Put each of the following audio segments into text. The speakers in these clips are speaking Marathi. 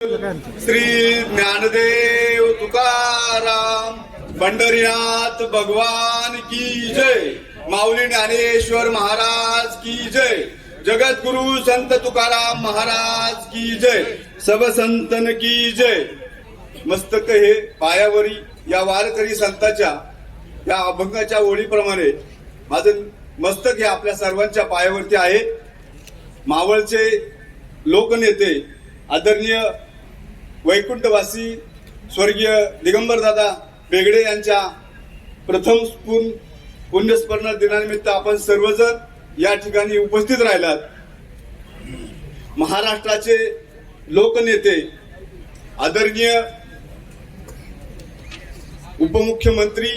श्री ज्ञानदेव तुकाराम पंढरीनाथ भगवान की जय। माऊली ज्ञानेश्वर महाराज की जय। जगद्गुरु संत तुकाराम महाराज की जय। सब संतन की जय। मस्तक हे पायावरी या वारकरी संतांच्या या अभंगाच्या ओळीप्रमाणे माझं मस्तक हे आपल्या सर्वांच्या पायावरती आहे। मावळचे लोकनेते आदरणीय वैकुंठवासी स्वर्गीय दिगंबरदादा बेगडे यांच्या प्रथम पुण्यस्मरण दिनानिमित्त आपण सर्वजण या ठिकाणी उपस्थित राहिलात। महाराष्ट्राचे लोकनेते आदरणीय उपमुख्यमंत्री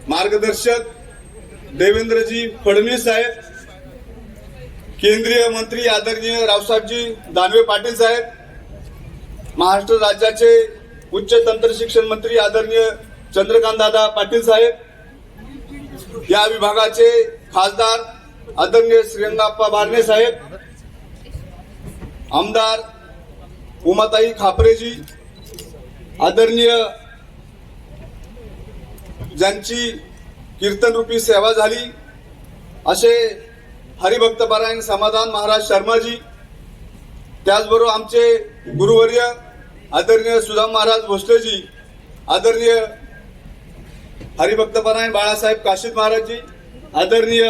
मार्गदर्शक देवेंद्रजी फडणवीस साहेब, केंद्रीय मंत्री आदरणीय रावसाहेबजी दानवे पाटील साहेब, महाराष्ट्र राज्याचे उच्च तंत्र शिक्षण मंत्री आदरणीय चंद्रकांत दादा पाटील साहेब, या विभागाचे खासदार आदरणीय श्रीरंगाप्पा बारणे साहेब, आमदार उमाताई खापरेजी, आदरणीय ज्यांची कीर्तनरूपी सेवा झाली असे हरिभक्तपरायण समाधान महाराज शर्माजी, त्याचबरोबर आमचे गुरुवर्य आदरणीय सुदाम महाराज भोसलेजी, आदरणीय हरिभक्तपरायण बाळासाहेब काशीद महाराजजी, आदरणीय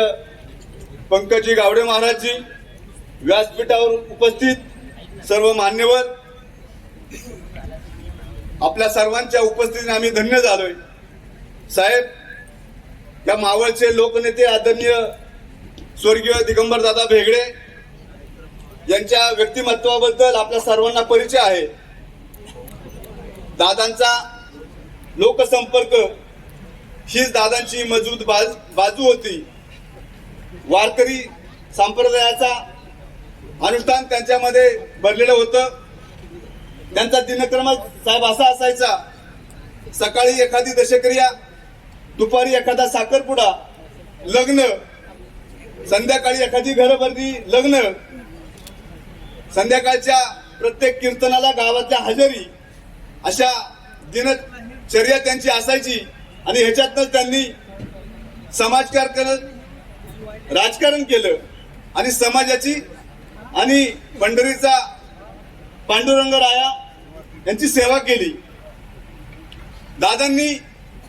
पंकजी गावडे महाराजजी, व्यासपीठावर उपस्थित सर्व मान्यवर, आपल्या सर्वांच्या उपस्थितीने आम्ही धन्य झालोय। साहेब, या मावळचे लोकनेते आदरणीय स्वर्गीय दिगंबरदादा बेगडे यांच्या व्यक्तिमत्वाबद्दल आपल्या सर्वांना परिचय आहे। दादांचा लोकसंपर्क हीच दादांची मजबूत बाजू होती। वारकरी संप्रदायाचा अनुष्ठान त्यांच्यामध्ये भरलेलं होतं। त्यांचा दिनक्रम साहेब असा असायचा, सकाळी एखादी दशक्रिया, दुपारी एखादा साखरपुडा, लग्न, संध्याकाळी एखादी घरभरणी लग्न, संध्याकाळच्या प्रत्येक कीर्तनाला गावातल्या हजेरी, अशा दिनचर्या त्यांची असायची। आणि ह्याच्यातच त्यांनी समाजकारण करत राजकारण केलं आणि समाजाची आणि पंढरीचा पांडुरंग राया यांची सेवा केली। दादांनी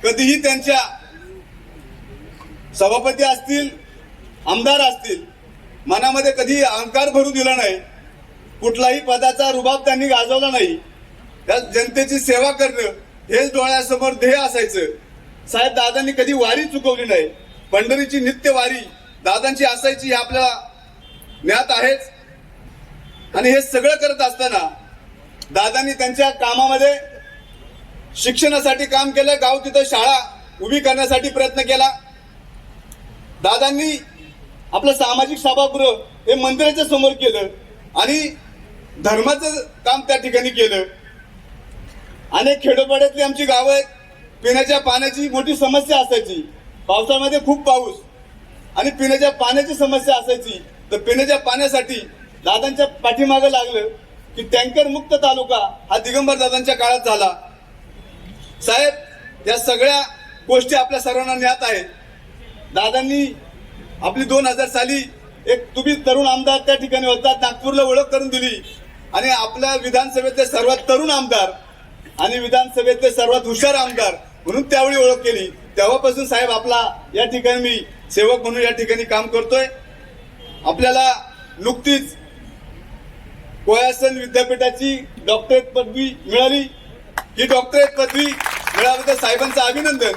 कधीही त्यांच्या सभापती असतील, आमदार असतील, मनामध्ये कधी अहंकार भरू दिला नाही। कुठलाही पदाचा रुबाब त्यांनी गाजवला नाही। त्या जनतेची सेवा करणं हेच डोळ्यासमोर ध्येय असायचं। साहेब, दादांनी कधी वारी चुकवली नाही। पंढरीची नित्य वारी दादांची असायची हे आपल्याला ज्ञात आहेच। आणि हे सगळं करत असताना दादांनी त्यांच्या कामामध्ये शिक्षणासाठी काम केलं, गाव तिथं शाळा उभी करण्यासाठी प्रयत्न केला। दादांनी आपलं सामाजिक सभागृह हे मंदिराच्या समोर केलं आणि धर्माचं काम त्या ठिकाणी केलं। अनेक खेडोपाड्यातली आमची गावं आहेत, पिण्याच्या पाण्याची मोठी समस्या असायची। पावसाळ्यामध्ये खूप पाऊस आणि पिण्याच्या पाण्याची समस्या असायची। तर पिण्याच्या पाण्यासाठी दादांच्या पाठीमागे लागलं की टँकर मुक्त तालुका हा दिगंबर दादांच्या काळात झाला। साहेब, या सगळ्या गोष्टी आपल्या सर्वांना ज्ञात आहेत। दादांनी आपली 2000 साली एक तुम्ही तरुण आमदार त्या ठिकाणी होता, नागपूरला ओळख करून दिली आणि आपल्या विधानसभेतले सर्वात तरुण आमदार आणि विधानसभेतले सर्वात हुशार आमदार म्हणून त्यावेळी ओळख केली। तेव्हापासून साहेब आपला या ठिकाणी मी सेवक म्हणून या ठिकाणी काम करतोय। आपल्याला नुकतीच कोयासन विद्यापीठाची डॉक्टरेट पदवी मिळाली। ही डॉक्टरेट पदवी मिळाल्याबद्दल साहेबांचं अभिनंदन।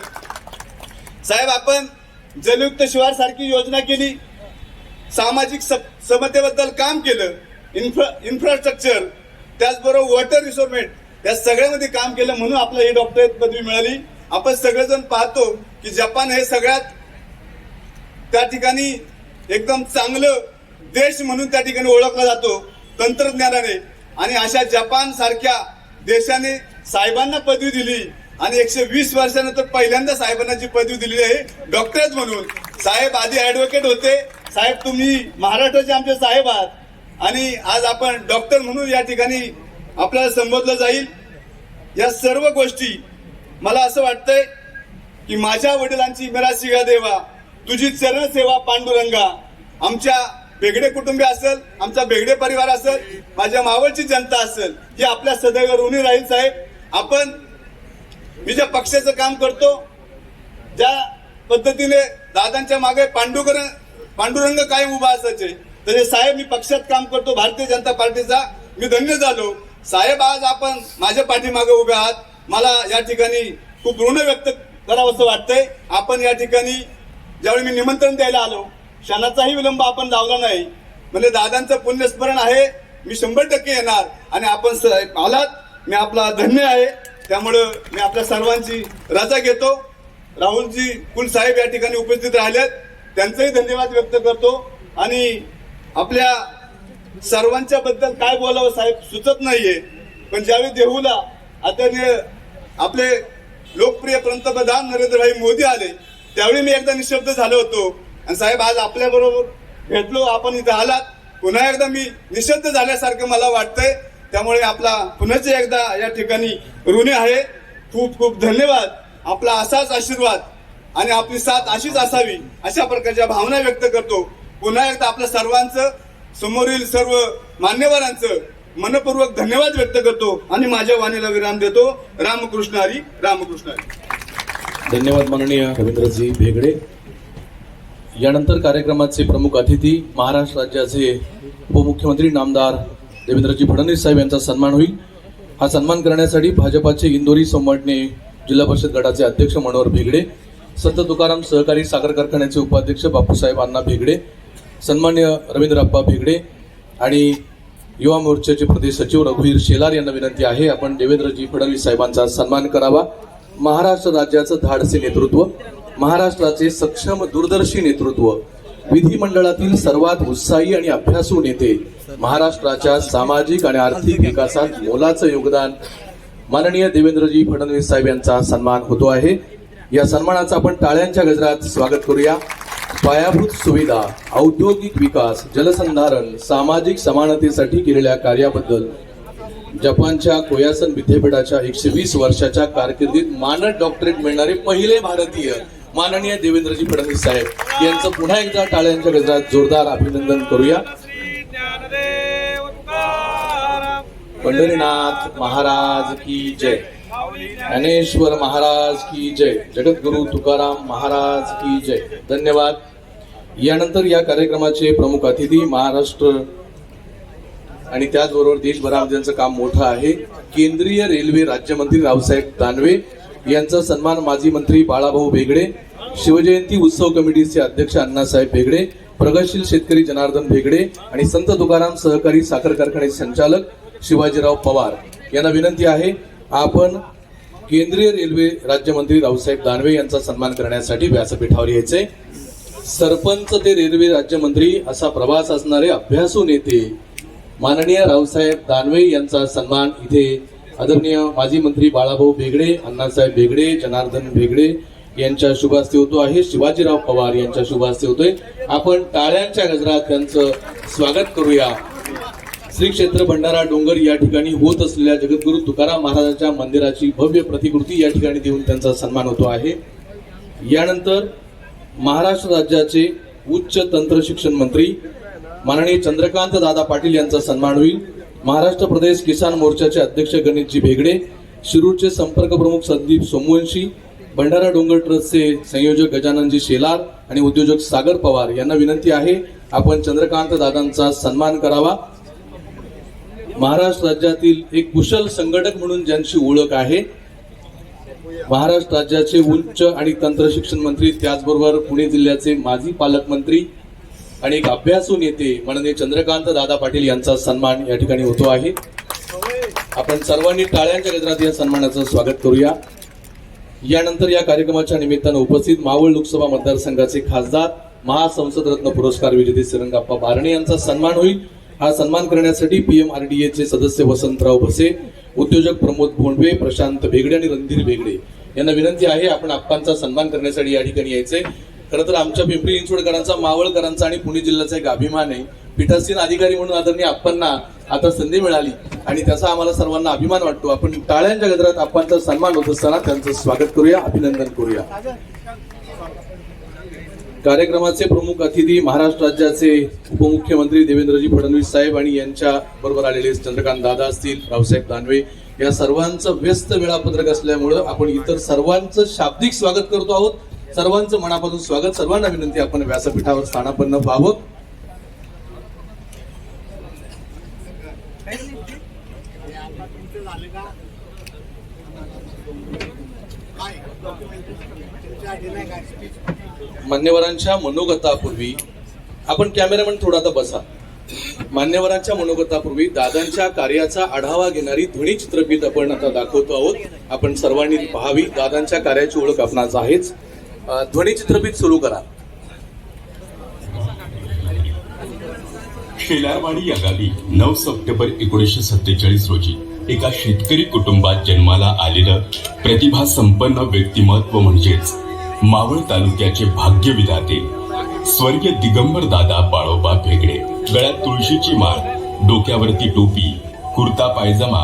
साहेब, आपण जलयुक्त शिवार सारखी योजना केली, सामाजिक समतेबद्दल काम केलं, इन्फ्रास्ट्रक्चर, त्याचबरोबर वॉटर रिसोर्समेंट या सगळ्यामध्ये काम केलं म्हणून आपल्याला ही डॉक्टरेट पदवी मिळाली। आपण सगळेजण पाहतो की जपान हे सगळ्यात त्या ठिकाणी एकदम चांगलं देश म्हणून त्या ठिकाणी ओळखला जातो तंत्रज्ञानाने। आणि अशा जपान सारख्या देशाने साहेबांना पदवी दिली आणि 120 वर्षानंतर पहिल्यांदा साहेबांना जी पदवी दिली आहे डॉक्टरेट म्हणून। साहेब आधी ऍडव्होकेट होते। साहेब, तुम्ही महाराष्ट्राचे आमचे साहेब आहात आणि आज आपण डॉक्टर म्हणून या ठिकाणी आपल्याला संबोधलं जाईल. या सर्व गोष्टी मला असं वाटतंय की माझ्या वडिलांची मिरासी गा देवा, तुझी चरण सेवा पांडुरंगा. आमच्या बेगडे कुटुंबीय असेल, आमचा बेगडे परिवार असेल, माझ्या मावळची जनता असेल, ही आपल्या सदैव ऋणी राहील. साहेब, आपण मी ज्या पक्षाचं काम करतो, ज्या पद्धतीने दादांच्या मागे पांडुरंग कायम उभा असायचे, तसे साहेब मी पक्षात काम करतो भारतीय जनता पार्टीचा, मी धन्य झालो. साहेब, आज आपण माझ्या पाठीमागे उभे आहात. मला या ठिकाणी खूप ऋण व्यक्त करावं असं वाटतंय. आपण या ठिकाणी ज्यावेळी मी निमंत्रण द्यायला आलो, क्षणाचाही विलंब आपण लावला नाही. म्हणजे दादांचं पुण्यस्मरण आहे, मी 100% येणार आणि आपण आलात, मी आपला धन्य आहे. त्यामुळं मी आपल्या सर्वांची रजा घेतो. राहुलजी कुल साहेब या ठिकाणी उपस्थित राहिलेत, त्यांचंही धन्यवाद व्यक्त करतो. आणि आपल्या सर्वांच्या बद्दल काय बोलावं साहेब सुचत नाहीये. पण ज्यावेळी देहूला आदरणीय आपले लोकप्रिय पंतप्रधान नरेंद्रभाई मोदी आले, त्यावेळी मी एकदा निशब्द झालो होतो. आणि साहेब, आज आपल्या बरोबर भेटलो, आपण इथं आलात, पुन्हा एकदा मी निशब्द झाल्यासारखं मला वाटतंय. त्यामुळे आपला पुन्हा एकदा या ठिकाणी ऋणी आहे. खूप खूप धन्यवाद. आपला असाच आशीर्वाद आणि आपली साथ अशीच असावी, अशा प्रकारच्या भावना व्यक्त करतो. पुन्हा एकदा आपल्या सर्वांचं, समोरील सर्व मान्यवरांचं मनपूर्वक धन्यवाद व्यक्त करतो आणि माझ्या वाणीला विराम देतो. रामकृष्ण हरी, रामकृष्ण हरी. धन्यवाद माननीय रवींद्रजी भेगडे. यानंतर कार्यक्रमाचे प्रमुख अतिथी महाराष्ट्र राज्याचे उपमुख्यमंत्री नामदार देवेंद्रजी फडणवीस साहेब यांचा सन्मान होईल. हा सन्मान करण्यासाठी भाजपाचे इंदोरी संघटने जिल्हा परिषद गटाचे अध्यक्ष मनोहर भेगडे, संत तुकाराम सहकारी साखर कारखान्याचे उपाध्यक्ष बापूसाहेब अण्णा भेगडे, सन्मान्य रवींद्रप्पा भेगडे आणि युवा मोर्चाचे प्रदेश सचिव रघुवीर शेलार यांना विनंती आहे, आपण देवेंद्रजी फडणवीस साहेबांचा सन्मान करावा. महाराष्ट्र राज्याचं धाडसी नेतृत्व, महाराष्ट्राचे सक्षम दूरदर्शी नेतृत्व, विधिमंडळातील सर्वात उत्साही आणि अभ्यासू नेते, महाराष्ट्राच्या सामाजिक आणि आर्थिक विकासात मोलाचं योगदान, माननीय देवेंद्रजी फडणवीस साहेब यांचा सन्मान होतो आहे. या सन्मानाचं आपण टाळ्यांच्या गजरात स्वागत करूया. पायाभूत सुविधा, औद्योगिक विकास, जलसंधारण, सामाजिक समानतेसाठी केलेल्या कार्याबद्दल जपानच्या कोयासन विद्यापीठाच्या 120 वर्षाच्या कारकिर्दीत मानद डॉक्टरेट मिळणारे पहिले भारतीय माननीय देवेंद्रजी फडणवीस साहेब यांचं पुन्हा एकदा टाळ्यांच्या गजरात जोरदार अभिनंदन करूया. पंढरीनाथ महाराज की जय, ज्ञानेश्वर महाराज की जय, जगद्गुरु तुकाराम महाराज की जय. धन्यवाद. यानंतर या कार्यक्रमाचे प्रमुख अतिथी महाराष्ट्र आणि त्याचबरोबर देशभरामध्ये ज्यांचं काम मोठं आहे, केंद्रीय रेल्वे राज्यमंत्री रावसाहेब दानवे यांचा सन्मान माजी मंत्री बाळाभाऊ भेगडे, शिवजयंती उत्सव कमिटीचे अध्यक्ष अण्णासाहेब भेगडे, प्रगतशील शेतकरी जनार्दन भेगडे आणि संत तुकाराम सहकारी साखर कारखान्याचे संचालक शिवाजीराव पवार यांना विनंती आहे, आपण केंद्रीय रेल्वे राज्यमंत्री रावसाहेब दानवे यांचा सन्मान करण्यासाठी व्यासपीठावर यायचे. सरपंच ते रेल्वे राज्यमंत्री असा प्रवास असणारे अभ्यासू नेते माननीय रावसाहेब दानवे यांचा सन्मान इथे आदरणीय माजी मंत्री बाळाभाऊ भेगडे, अण्णासाहेब भेगडे, जनार्दन भेगडे यांच्या शुभ हस्ते होतो आहे. शिवाजीराव पवार यांच्या शुभ हस्ते होतोय. आपण टाळ्यांच्या गजरात त्यांचं स्वागत करूया. श्री क्षेत्र भंडारा डोंगर या ठिकाणी होत असलेल्या जगद्गुरु तुकाराम महाराजांच्या मंदिराची भव्य प्रतिकृती या ठिकाणी देऊन त्यांचा सन्मान होतो आहे. यानंतर महाराष्ट्र राज्याचे उच्च तंत्र शिक्षण मंत्री माननीय चंद्रकांत दादा पाटील यांचा सन्मान होईल. महाराष्ट्र प्रदेश किसान मोर्चाचे अध्यक्ष गणेशजी भेगडे, शिरूरचे संपर्क प्रमुख संदीप सोमवंशी, भंडारा डोंगर ट्रस्टचे संयोजक गजाननजी शेलार आणि उद्योजक सागर पवार यांना विनंती आहे, आपण चंद्रकांत दादांचा सन्मान करावा. महाराष्ट्र राज्यातील एक कुशल संघटक म्हणून ज्यांची ओळख आहे, महाराष्ट्र राज्याचे उच्च आणि तंत्र शिक्षण मंत्री, त्याचबरोबर पुणे जिल्ह्याचे माजी पालकमंत्री आणि एक अभ्यासू नेते माननीय चंद्रकांत दादा पाटील यांचा सन्मान या ठिकाणी होतो आहे. आपण सर्वांनी टाळ्यांच्या गजरात या सन्मानाचं स्वागत करूया. यानंतर या कार्यक्रमाच्या निमित्तानं उपस्थित मावळ लोकसभा मतदारसंघाचे खासदार, महासंसदरत्न पुरस्कार विजेते श्रीरंगाप्पा बारणे यांचा सन्मान होईल. हा सन्मान करण्यासाठी PMRDA चे सदस्य वसंतराव भसे, उद्योजक प्रमोद भोंडवे, प्रशांत भेगडे आणि रणधीर भेगडे यांना विनंती आहे, आपण आप्पांचा सन्मान करण्यासाठी या ठिकाणी यायचंय. खरं तर आमच्या पिंपरी चिंचवडकरांचा, मावळकरांचा आणि पुणे जिल्ह्याचा एक अभिमान आहे. पीठासीन अधिकारी म्हणून आदरणीय आप्पांना आता संधी मिळाली आणि त्याचा आम्हाला सर्वांना अभिमान वाटतो. आपण टाळ्यांच्या गजरात आप्पांचा सन्मान होत असताना त्यांचं स्वागत करूया, अभिनंदन करूया. कार्यक्रमाचे प्रमुख अतिथी महाराष्ट्र राज्याचे उपमुख्यमंत्री देवेंद्रजी फडणवीस साहेब आणि यांच्या बरोबर आलेले चंद्रकांत दादा असतील, रावसाहेब दानवे, या सर्वांचं व्यस्त वेळापत्रक असल्यामुळं आपण इतर सर्वांचं शाब्दिक स्वागत करतो आहोत. सर्वांचं मनापासून स्वागत. सर्वांना विनंती आपण व्यासपीठावर स्थानापन्न व्हावं. मान्यवरांच्या मनोगतापूर्वी आपण कॅमेरामॅन थोडा आता बसा. मान्यवरांच्या मनोगतापूर्वी दादांच्या कार्याचा आढावा घेणारी ध्वनी चित्रफित आपण आता दाखवतो आहोत. आपण सर्वांनी पाहावी. दादांच्या कार्याची ओळख आपणास आहेच. ध्वनी चित्रफित सुरू करा. शेलारवाडी या गावी 9 सप्टेंबर 1947 रोजी एका शेतकरी कुटुंबात जन्माला आलेलं प्रतिभा संपन्न व्यक्तिमत्व म्हणजेच मावळ तालुक्याचे भाग्यविधाते स्वर्गीय दिगंबर दादा बाळोबा भेगडे. गळ्यात तुळशीची माळ, डोक्यावरती टोपी, कुर्ता पायजमा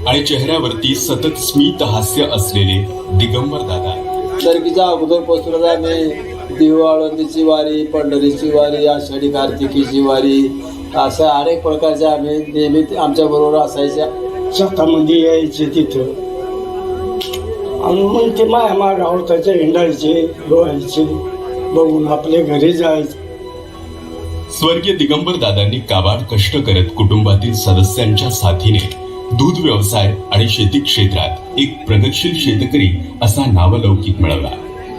आणि चेहऱ्यावरती सतत स्मित हास्य असलेले दिगंबर दादा. सरकीच्या अगोदरपासूनच आम्ही दिवाळंदीची वारी, पंढरीची वारी, आषाढी कार्तिकीची वारी अशा अनेक प्रकारच्या आम्ही नेहमी आमच्या बरोबर असायच्या. शेतामध्ये यायचे तिथं आणि मग ते माया माग आवडताचे हिंडायचे, डोळायचे, बघून आपले घरी जायचे. स्वर्गीय दिगंबर दादांनी काबाड कष्ट करत कुटुंबातील सदस्यांच्या साथीने दूध व्यवसाय आणि शेती क्षेत्रात एक प्रगतशील शेतकरी असा नावलौकिक मिळवला.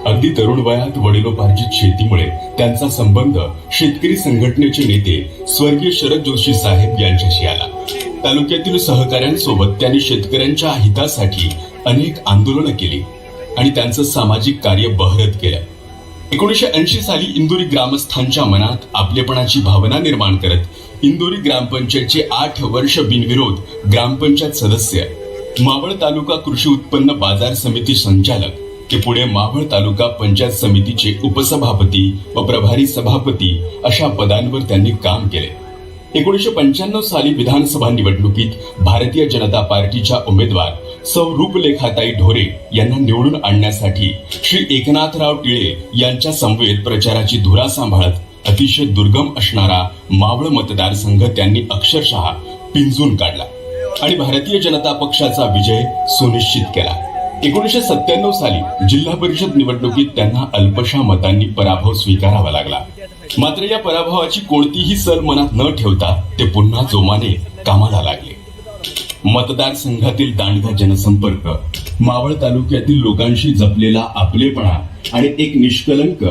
अगदी तरुण वयात वडिलोपार्जित शेतीमुळे त्यांचा संबंध शेतकरी संघटनेचे नेते स्वर्गीय शरद जोशी साहेब यांच्याशी आला. तालुक्यातील सहकाऱ्यांसोबत त्यांनी शेतकऱ्यांच्या हितासाठी अनेक आंदोलनं केली आणि त्यांचं सामाजिक कार्य बहरत केलं. 1980 साली इंदोरी ग्रामस्थांच्या मनात आपलेपणाची भावना निर्माण करत इंदोरी ग्रामपंचायतचे 8 वर्ष बिनविरोध ग्रामपंचायत सदस्य, मावळ तालुका कृषी उत्पन्न बाजार समिती संचालक, ते पुढे मावळ तालुका पंचायत समितीचे उपसभापती व प्रभारी सभापती अशा पदांवर त्यांनी काम केले. 1995 साली विधानसभा निवडणुकीत भारतीय जनता पार्टीच्या उमेदवार सौ रूपलेखाताई ढोरे यांना निवडून आणण्यासाठी श्री एकनाथराव टिळे यांच्या समवेत प्रचाराची धुरा सांभाळत अतिशय दुर्गम असणारा मावळ मतदारसंघ त्यांनी अक्षरशः पिंजून काढला आणि भारतीय जनता पक्षाचा विजय सुनिश्चित केला. 1997 साली जिल्हा परिषद निवडणुकीत त्यांना अल्पशा मतांनी पराभव स्वीकारावा लागला. मात्र या पराभवाची कोणतीही सल मनात न ठेवता ते पुन्हा जोमाने कामाला लागले. मतदारसंघातील दांडगा जनसंपर्क, मावळ तालुक्यातील लोकांशी जपलेला आपलेपणा आणि एक निष्कलंक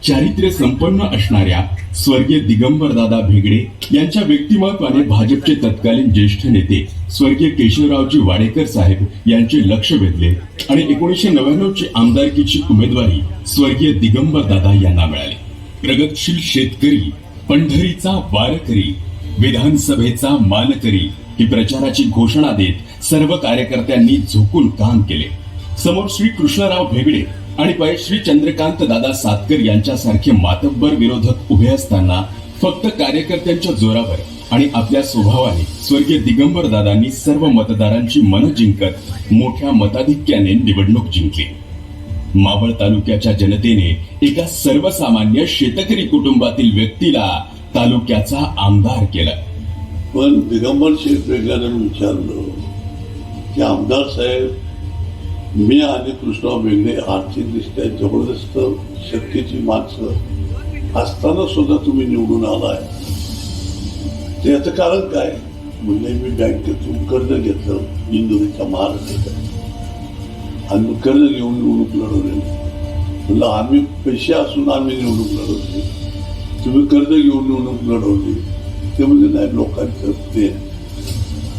चारित्र्य संपन्न असणाऱ्या स्वर्गीय दिगंबरदादा भेगडे यांच्या व्यक्तिमत्वाने भाजपचे तत्कालीन ज्येष्ठ नेते स्वर्गीय केशवरावजी वाडेकर साहेब यांचे लक्ष वेधले आणि 1999 ची आमदारकीची उमेदवारी स्वर्गीय दिगंबरदादा यांना मिळाली. प्रगतशील शेतकरी, पंढरीचा वारकरी, विधानसभेचा मानकरी ही प्रचाराची घोषणा देत सर्व कार्यकर्त्यांनी झोकून काम केले. समोर श्री कृष्णराव भेगडे आणि पाय श्री चंद्रकांत दादा सातकर यांच्यासारखे मातब्बर विरोधक उभे असताना फक्त कार्यकर्त्यांच्या जोरावर आणि आपल्या स्वभावाने स्वर्गीय दिगंबर दादांनी सर्व मतदारांची मनं जिंकत मोठ्या मताधिक्याने निवडणूक जिंकली. मावळ तालुक्याच्या जनतेने एका सर्वसामान्य शेतकरी कुटुंबातील व्यक्तीला तालुक्याचा आमदार केलं. पण दिगंबर शेठ वेगळ्याने विचारलं की आमदार साहेब, मी आणि कृष्णराव भेगडे आर्थिकदृष्ट्या जबरदस्त शक्तीची माणसं असताना सुद्धा तुम्ही निवडून आलाय, त्याचं कारण काय? म्हणजे मी बँकेतून कर्ज घेतलं इंदोरीच्या महाराष्ट्रात आणि कर्ज घेऊन निवडणूक लढवली. म्हणलं आम्ही पैसे असून आम्ही निवडणूक लढवली, तुम्ही कर्ज घेऊन निवडणूक लढवली. ते म्हणजे नाही, लोकांचं ते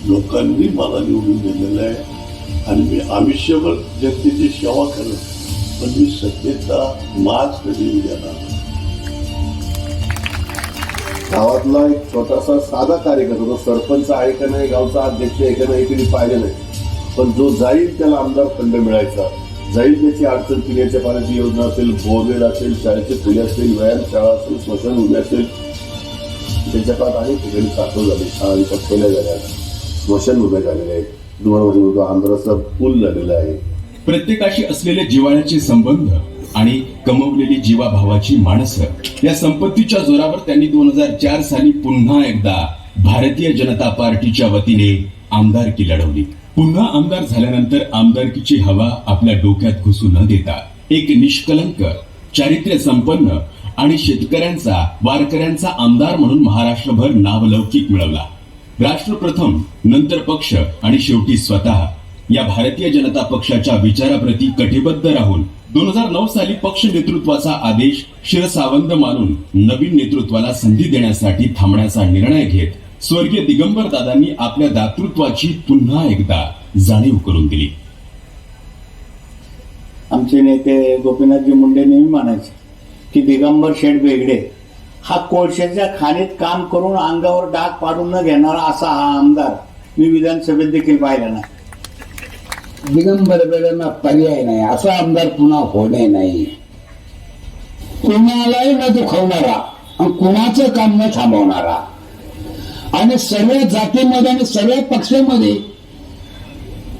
लोकांनी मला निवडून दिलेलं आहे आणि मी आयुष्यभर जनतेची सेवा करत, पण मी सत्तेचा माज कधी देणार. गावातला एक छोटासा साधा कार्यकर्ता, तो सरपंच आहे का नाही, गावचा अध्यक्ष आहे का नाही, कधी पाहिलं नाही, पण जो जाईल त्याला आमदार फंड मिळायचा. जाईल त्याची अडचण, पिण्याच्या पाण्याची योजना असेल, बोरवेल असेल, शाळेची फुले असेल, व्यायामशाळा असेल, स्मशानभूमी असेल, त्यांच्या काळात अनेक ठिकाणी साखर झाली, शाळा विकास केल्या झाल्या, स्मशान उभे झालेले आहेत, तुम्हाला म्हणजे आंध्राचा पूल झालेला आहे. प्रत्येकाशी असलेले जिव्हाळ्याचे संबंध आणि कमवलेली जीवाभावाची माणसं या संपत्तीच्या जोरावर त्यांनी 2004 साली पुन्हा एकदा भारतीय जनता पार्टीच्या वतीने आमदारकी लढवली. पुन्हा आमदार झाल्यानंतर आमदारकीची हवा आपल्या डोक्यात घुसू न देता एक निष्कलंक, चारित्र्य संपन्न आणि शेतकऱ्यांचा, वारकऱ्यांचा आमदार म्हणून महाराष्ट्रभर नावलौकिक मिळवला. राष्ट्र प्रथम, नंतर पक्ष आणि शेवटी स्वतः या भारतीय जनता पक्षाच्या विचाराप्रती कटिबद्ध राहून 2009 साली पक्ष नेतृत्वाचा आदेश शिरसावंद मानून नवीन नेतृत्वाला संधी देण्यासाठी थांबण्याचा निर्णय घेत स्वर्गीय दिगंबर दादांनी आपल्या दातृत्वाची पुन्हा एकदा जाणीव करून दिली. आमचे नेते गोपीनाथजी मुंडे नेहमी म्हणायचे की दिगंबर शेठ बेगडे हा कोळशाच्या खाणीत काम करून अंगावर डाग पाडून न घेणारा असा हा आमदार मी विधानसभेत देखील पाहिला नाही. दिगंबर बेगडेंना पर्याय नाही, असा आमदार पुन्हा होणे नाही. कुणालाही न दुखवणारा आणि कुणाचं काम न थांबवणारा आणि सर्व जातीमध्ये आणि सर्व पक्षामध्ये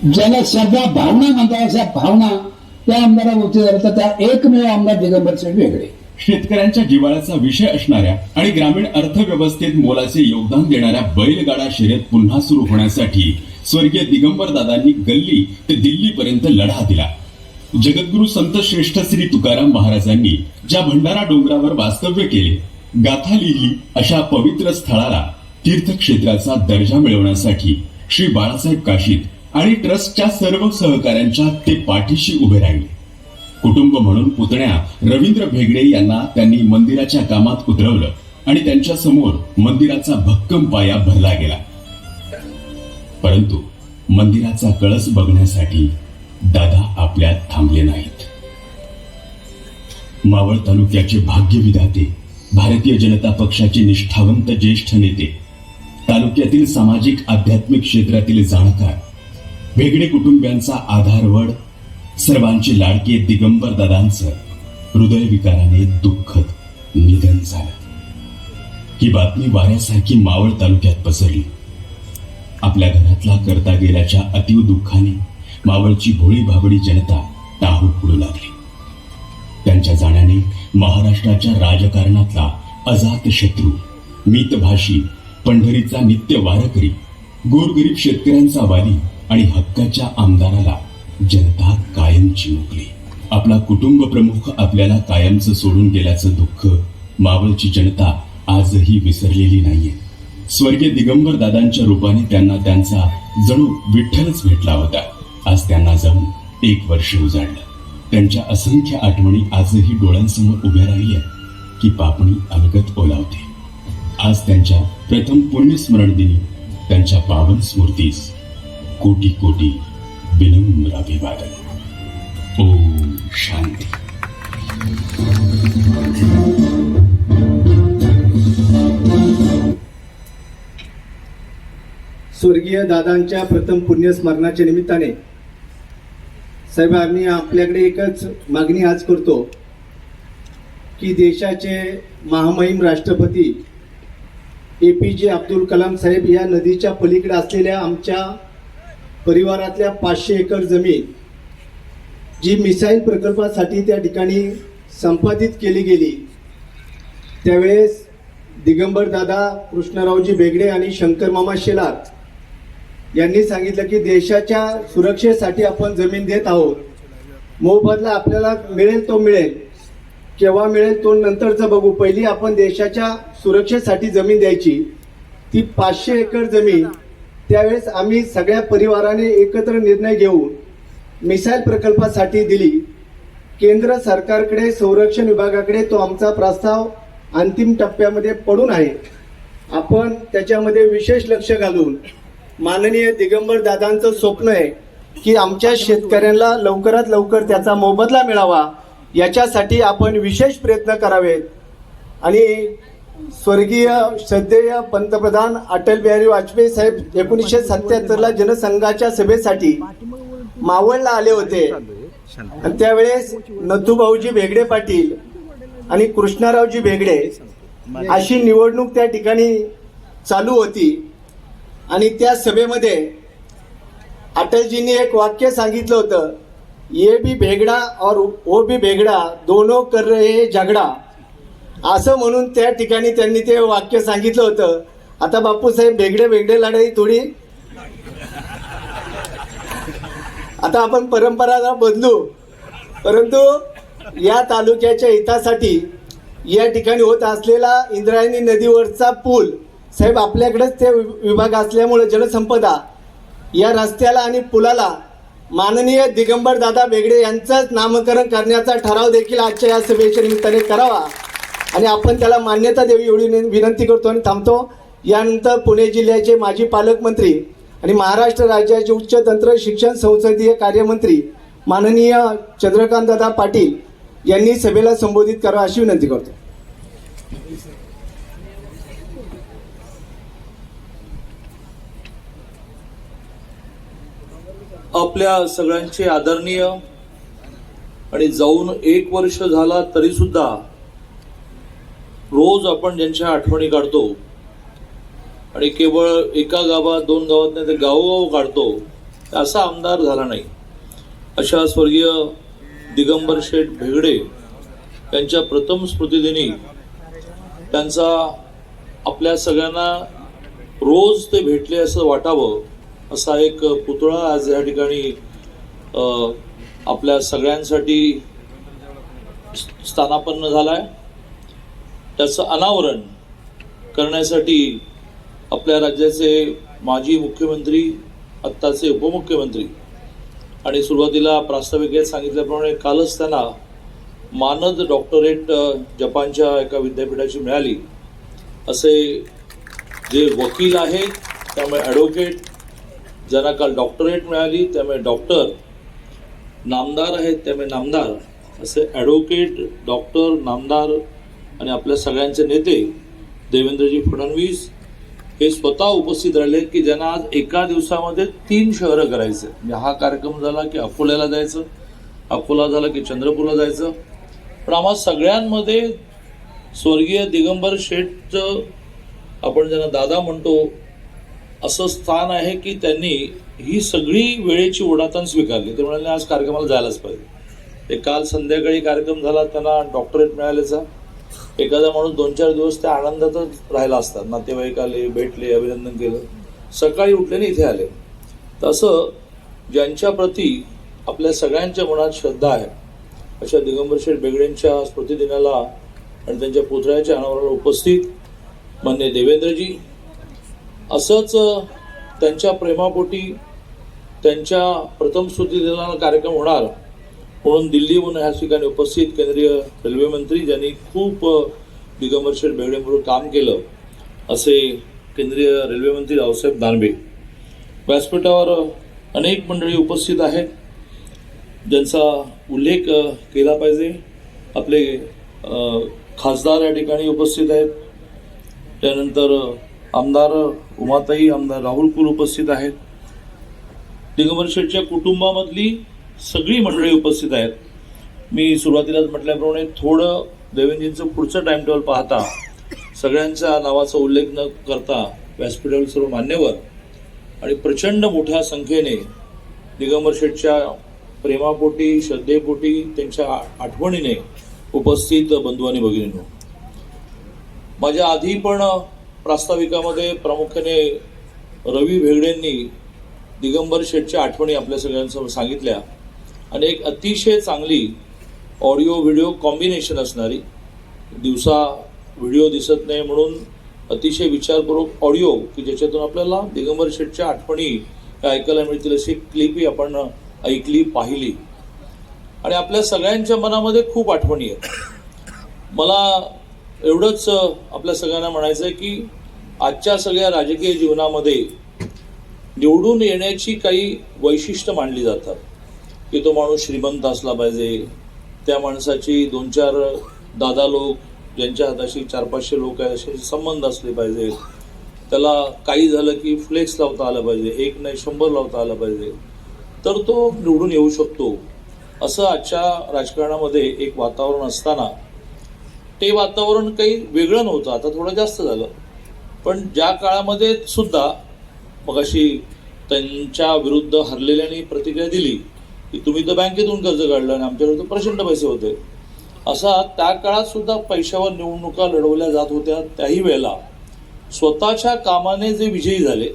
ज्याला श्रद्धा भावना म्हणतात अशा भावना त्या आमदाराभोवती झाल्या, त्या एकमेव आमदार दिगंबर शेठ बेगडे. शेतकऱ्यांच्या जिव्हाळ्याचा विषय असणाऱ्या आणि ग्रामीण अर्थव्यवस्थेत मोलाचे योगदान देणाऱ्या बैलगाडा शर्यत पुन्हा सुरू होण्यासाठी स्वर्गीय दिगंबर दादांनी गल्ली ते दिल्लीपर्यंत लढा दिला. जगद्गुरु संत श्रेष्ठ श्री तुकाराम महाराजांनी ज्या भंडारा डोंगरावर वास्तव्य केले, गाथा लिहिली, अशा पवित्र स्थळाला तीर्थक्षेत्राचा दर्जा मिळवण्यासाठी श्री बाळासाहेब काशीद आणि ट्रस्टच्या सर्व सहकाऱ्यांच्या ते पाठीशी उभे राहिले. कुटुंब म्हणून पुतण्या रवींद्र भेगडे यांना त्यांनी मंदिराच्या कामात उतरवलं आणि त्यांच्या समोर मंदिराचा भक्कम पाया भरला गेला. परंतु मंदिराचा कळस बघण्यासाठी दादा आपल्यात थांबले नाहीत. मावळ तालुक्याचे भाग्यविधाते, भारतीय जनता पक्षाचे निष्ठावंत ज्येष्ठ नेते, तालुक्यातील सामाजिक आध्यात्मिक क्षेत्रातील जाणकार, भेगडे कुटुंबियांचा आधारवड, सर्वांचे लाडके दिगंबर दादांचं हृदयविकाराने दुःखद निधन झालं. ही बातमी वाऱ्यासारखी मावळ तालुक्यात पसरली. आपल्या घरातला करता गेल्याच्या अतीव दुःखाने मावळची भोळी भाबडी जनता टाहू पडू लागली. त्यांच्या जाण्याने महाराष्ट्राच्या राजकारणातला अजात शत्रू, मितभाषी, पंढरीचा नित्य वारकरी, गोरगरीब शेतकऱ्यांचा वाली आणि हक्काच्या आमदाराला जनता कायमची मुकली. आपला कुटुंब प्रमुख आपल्याला कायमचं सोडून गेल्याचं दुःख मावळची जनता आजही विसरलेली नाहीये. स्वर्गीय दिगंबर दादांच्या रूपाने त्यांना त्यांचा जणू विठ्ठलच भेटला होता. आज त्यांना जाऊन 1 वर्ष उजाडलं. त्यांच्या असंख्य आठवणी आजही डोळ्यांसमोर उभ्या राहिल्या की पापणी अलगत ओलावते. आज त्यांच्या प्रथम पुण्यस्मरण दिनी त्यांच्या पावन स्मृतीस कोटी कोटी विनम्र अभिवादन. ओम शांती. स्वर्गीय दादांच्या प्रथम पुण्यस्मरणाच्या निमित्ताने साहेब, आम्ही आपल्याकडे एकच मागणी आज करतो की देशाचे महामहिम राष्ट्रपती APJ अब्दुल कलाम साहेब या नदीच्या पलीकडे असलेल्या आमच्या परिवारातल्या 500 एकर जमीन जी मिसाईल प्रकल्पासाठी त्या ठिकाणी संपादित केली गेली, त्यावेळेस दिगंबर दादा, कृष्णरावजी भेगडे आणि शंकर मामा शेलार यांनी सांगितलं की देशाच्या सुरक्षेसाठी आपण जमीन देत आहोत. मोबदला आपल्याला मिळेल तो मिळेल, केव्हा मिळेल तो नंतरचं बघू, पहिली आपण देशाच्या सुरक्षेसाठी जमीन द्यायची. ती 500 एकर जमीन त्यावेळेस आम्ही सगळ्या परिवाराने एकत्र निर्णय घेऊन मिसाईल प्रकल्पासाठी दिली. केंद्र सरकारकडे, संरक्षण विभागाकडे तो आमचा प्रस्ताव अंतिम टप्प्यामध्ये पडून आहे. आपण त्याच्यामध्ये विशेष लक्ष घालून, माननीय दिगंबर दादांचं स्वप्न आहे की आमच्या शेतकऱ्यांना लवकरात लवकर त्याचा मोबदला मिळावा, याच्यासाठी आपण विशेष प्रयत्न करावेत. आणि स्वर्गीय श्रद्धेय पंतप्रधान अटल बिहारी वाजपेयी साहेब 1977ला जनसंघाच्या सभेसाठी मावळला आले होते. आणि त्यावेळेस नथुभाऊजी भेगडे पाटील आणि कृष्णारावजी भेगडे अशी निवडणूक त्या ठिकाणी चालू होती आणि त्या सभेमध्ये अटलजींनी एक वाक्य सांगितलं होतं, ये भी भेगडा और वो भी भेगडा दोनों कर रहे हैं झगडा, असं म्हणून त्या ठिकाणी त्यांनी ते वाक्य सांगितलं होतं. आता बापूसाहेब भेगडे भेगडे लढाई थोडी, आता आपण परंपरा बदलू, परंतु या तालुक्याच्या हितासाठी या ठिकाणी होत असलेला इंद्रायणी नदीवरचा पूल साहेब, आपल्याकडेच ते विभाग असल्यामुळे जलसंपदा या रस्त्याला आणि पुलाला माननीय दिगंबर दादा बेगडे यांचंच नामकरण करण्याचा ठराव देखील आजच्या या सभेच्या निमित्ताने करावा आणि आपण त्याला मान्यता द्यावी एवढी विनंती करतो आणि थांबतो. यानंतर पुणे जिल्ह्याचे माजी पालकमंत्री आणि महाराष्ट्र राज्याचे उच्च तंत्र शिक्षण संसदीय कार्यमंत्री माननीय चंद्रकांत दादा पाटील यांनी सभेला संबोधित करावं अशी विनंती करतो. आपल्या सगळ्यांचे आदरणीय आणि जाऊन 1 वर्ष झाला तरी सुद्धा रोज आपण ज्यांच्या आठवणी काढतो आणि केवळ एका गावात 2 गावात नाही तर गावोगाव काढतो, असा आमदार झाला नाही. अशा स्वर्गीय दिगंबर शेठ भेगडे यांच्या प्रथम स्मृतिदिनी त्यांचा आपल्या सगळ्यांना रोज ते भेटले असं वाटावं असा एक पुतळा आज या ठिकाणी आपल्या सगळ्यांसाठी स्थानापन्न झालाय. त्याचं अनावरण करण्यासाठी आपल्या राज्याचे माजी मुख्यमंत्री, आत्ताचे उपमुख्यमंत्री आणि सुरुवातीला प्रास्ताविकेत सांगितल्याप्रमाणे कालच त्यांना मानद डॉक्टरेट जपानच्या एका विद्यापीठाची मिळाली. असे जे वकील आहेत त्यामुळे ॲडव्होकेट, ज्यांना काल डॉक्टरेट मिळाली त्यामुळे डॉक्टर, नामदार आहेत त्यामुळे नामदार, असे ॲडव्होकेट, डॉक्टर, नामदार आणि आपल्या सगळ्यांचे नेते देवेंद्रजी फडणवीस हे स्वतः उपस्थित राहिले की ज्यांना आज एका दिवसामध्ये 3 शहरं करायचे. म्हणजे हा कार्यक्रम झाला की अकोल्याला जायचं, अकोला झाला की चंद्रपूरला जायचं, पण आम्हा सगळ्यांमध्ये स्वर्गीय दिगंबर शेठचं आपण ज्यांना दादा म्हणतो असं स्थान आहे की त्यांनी ही सगळी वेळेची ओढाताण स्वीकारली. ते म्हणाले आज कार्यक्रमाला जायलाच पाहिजे. ते काल संध्याकाळी कार्यक्रम झाला, त्यांना डॉक्टरेट मिळाल्याचा. एखादा माणूस 2-4 दिवस त्या आनंदातच राहिला असतात. नातेवाईक आले, भेटले, अभिनंदन केलं, सकाळी उठल्याने इथे आले. तसं ज्यांच्या प्रती आपल्या सगळ्यांच्या मनात श्रद्धा आहे अशा दिगंबर शेठ बेगडेंच्या स्मृतिदिनाला आणि त्यांच्या पुतळ्याच्या अनावरणाला उपस्थित माननीय देवेंद्रजी, असंच त्यांच्या प्रेमापोटी त्यांच्या प्रथम स्मृतिदिनाला कार्यक्रम होणार म्हणून दिल्लीहून ह्या ठिकाणी उपस्थित केंद्रीय रेल्वे मंत्री, ज्यांनी खूप दिगंबर शेठ बेगडेंबरोबर काम केलं असे केंद्रीय रेल्वे मंत्री रावसाहेब दानवे. व्यासपीठावर अनेक मंडळी उपस्थित आहेत ज्यांचा उल्लेख केला पाहिजे. आपले खासदार या ठिकाणी उपस्थित आहेत, त्यानंतर आमदार उमाताई, आमदार राहुल कुल उपस्थित आहेत. दिगंबर शेठच्या कुटुंबामधली सगळी मंडळी उपस्थित आहेत. मी सुरुवातीलाच म्हटल्याप्रमाणे थोडं देवेंद्रजींचं पुढचं टाइम टेबल पाहता सगळ्यांच्या नावाचा उल्लेख न करता व्यासपीठावर सर्व मान्यवर आणि प्रचंड मोठ्या संख्येने दिगंबर शेठच्या प्रेमापोटी, श्रद्धेपोटी, त्यांच्या आठवणीने उपस्थित बंधू आणि भगिनींनो, माझ्या आधी पण प्रास्ताविकामध्ये प्रामुख्याने रवी भेगडेंनी दिगंबर शेठच्या आठवणी आपल्या सगळ्यांसमोर सांगितल्या आणि एक अतिशय चांगली ऑडिओ व्हिडिओ कॉम्बिनेशन असणारी, दिवसा व्हिडिओ दिसत नाही म्हणून अतिशय विचारपूर्वक ऑडिओ की ज्याच्यातून आपल्याला दिगंबर शेठच्या आठवणी ऐकायला मिळतील अशी क्लिपही आपण ऐकली, पाहिली आणि आपल्या सगळ्यांच्या मनामध्ये खूप आठवणी आहेत. मला एवढंच आपल्या सगळ्यांना म्हणायचं आहे की आजच्या सगळ्या राजकीय जीवनामध्ये निवडून येण्याची काही वैशिष्ट्य मांडली जातात की तो माणूस श्रीमंत असला पाहिजे, त्या माणसाची 2-4 दादा लोक ज्यांच्या हाताशी 400-500 लोक आहेत असे संबंध असले पाहिजे, त्याला काही झालं की फ्लेक्स लावता आलं पाहिजे, 1 नाही 100 लावता आलं पाहिजे, तर तो निवडून येऊ शकतो. असं आजच्या राजकारणामध्ये एक वातावरण असताना ते वातावरण काही वेगळं नव्हतं, आता थोडं जास्त झालं. पण ज्या काळामध्ये सुद्धा मग अशी त्यांच्या विरुद्ध हरलेल्यांनी प्रतिक्रिया दिली की तुम्ही तर बँकेतून कर्ज काढलं आणि आमच्याकडे तर प्रचंड पैसे होते, असा त्या काळात सुद्धा पैशावर निवडणुका लढवल्या जात होत्या. त्याही वेळेला स्वतःच्या कामाने जे विजयी झाले,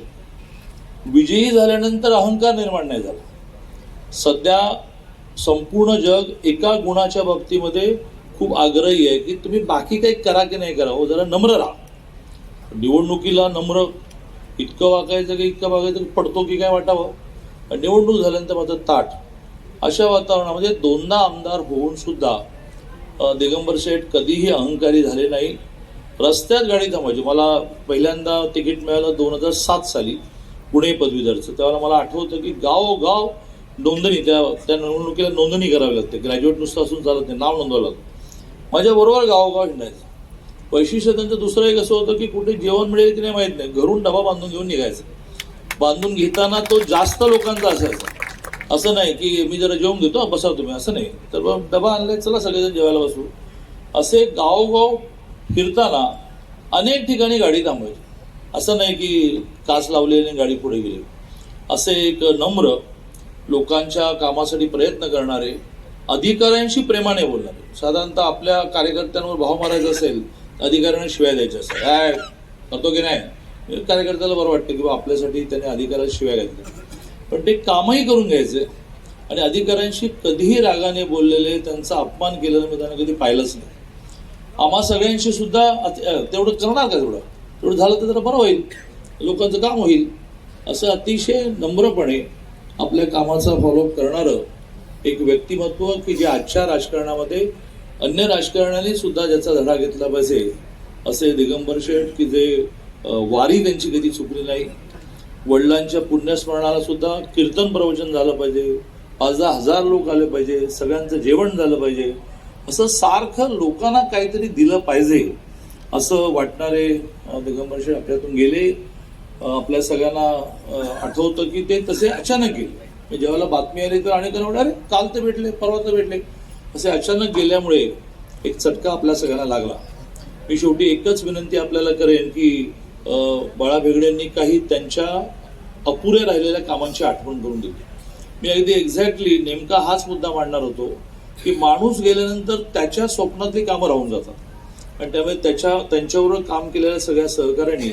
विजयी झाल्यानंतर अहंकार निर्माण नाही झाला. सध्या संपूर्ण जग एका गुणाच्या बाबतीमध्ये खूप आग्रही आहे की तुम्ही बाकी काही करा की नाही करा, हो जरा नम्र राहा. निवडणुकीला नम्र इतकं वागायचं की इतकं वागायचं की पडतो की काय वाटावं, निवडणूक झाल्यानंतर मात्र ताट. अशा वातावरणामध्ये दोनदा आमदार होऊन सुद्धा दिगंबर शेठ कधीही अहंकारी झाले नाही. रस्त्यात गाडी थांबायची. मला पहिल्यांदा तिकीट मिळालं 2007 साली पुणे पदवीधरचं. त्यावेळेला मला आठवतं की गावोगाव नोंदणी, त्या निवडणुकीला नोंदणी करावी लागते. ग्रॅज्युएट नुसतं असून चालत नाही, नाव नोंदवावं लागतं. माझ्याबरोबर गावोगाव हिंडायचं. वैशिष्ट्य त्यांचं दुसरं एक असं होतं की कुठे जेवण मिळेल की नाही माहीत नाही, घरून डबा बांधून घेऊन निघायचं. बांधून घेताना तो जास्त लोकांचा असायचा. असं नाही की मी जरा जेवून घेतो बसा तुम्ही, असं नाही. तर मग डबा आणलाय, चला सगळेजण जेवायला बसू. असे गावोगाव फिरताना अनेक ठिकाणी गाडी थांबायची. असं नाही की काच लावलेली आणि गाडी पुढे गेली. असे एक नम्र, लोकांच्या कामासाठी प्रयत्न करणारे, अधिकाऱ्यांशी प्रेमाने बोलणारे. साधारणतः आपल्या कार्यकर्त्यांवर भाव मारायचा असेल, अधिकाऱ्यांना शिव्या द्यायच्या असेल, काय करतो की नाही, कार्यकर्त्याला बरं वाटतं की आपल्यासाठी त्याने अधिकाऱ्याला शिव्या घातल्या. पण ते कामही करून घ्यायचे आणि अधिकाऱ्यांशी कधीही रागाने बोललेले, त्यांचा अपमान केलेला मी त्यांना कधी पाहिलंच नाही. आम्हा सगळ्यांशी सुद्धा तेवढं करणार का, तेवढं झालं तर जरा बरं होईल, लोकांचं काम होईल, असं अतिशय नम्रपणे आपल्या कामाचा फॉलोअप करणारं एक व्यक्तिमत्व की जे आजच्या राजकारणामध्ये अन्य राजकारण्याने सुद्धा ज्याचा धडा घेतला पाहिजे असे दिगंबर शेठ, की जे वारी त्यांची कधी चुकली नाही. वडिलांच्या पुण्यस्मरणाला सुद्धा कीर्तन प्रवचन झालं पाहिजे, 5,000 हजार लोक आले पाहिजे, सगळ्यांचं जेवण झालं पाहिजे, असं सारखं लोकांना काहीतरी दिलं पाहिजे असं वाटणारे दिगंबर शेठ आपल्यातून गेले. आपल्या सगळ्यांना आठवतं की ते तसे अचानक गेले. जेव्हा बातमी आली तर अनेकांना वाटलं अरे काल तर भेटले, परवा तर भेटले, असे अचानक गेल्यामुळे एक चटका आपल्या सगळ्यांना लागला. मी शेवटी एकच विनंती आपल्याला करेन की बाळा भेगडेंनी काही त्यांच्या अपुऱ्या राहिलेल्या कामांची आठवण करून दिली. मी अगदी एक्झॅक्टली नेमका हाच मुद्दा मांडणार होतो की माणूस गेल्यानंतर त्याच्या स्वप्नातली कामं राहून जातात आणि त्यामुळे त्यांच्याबरोबर काम केलेल्या सगळ्या सहकाऱ्यांनी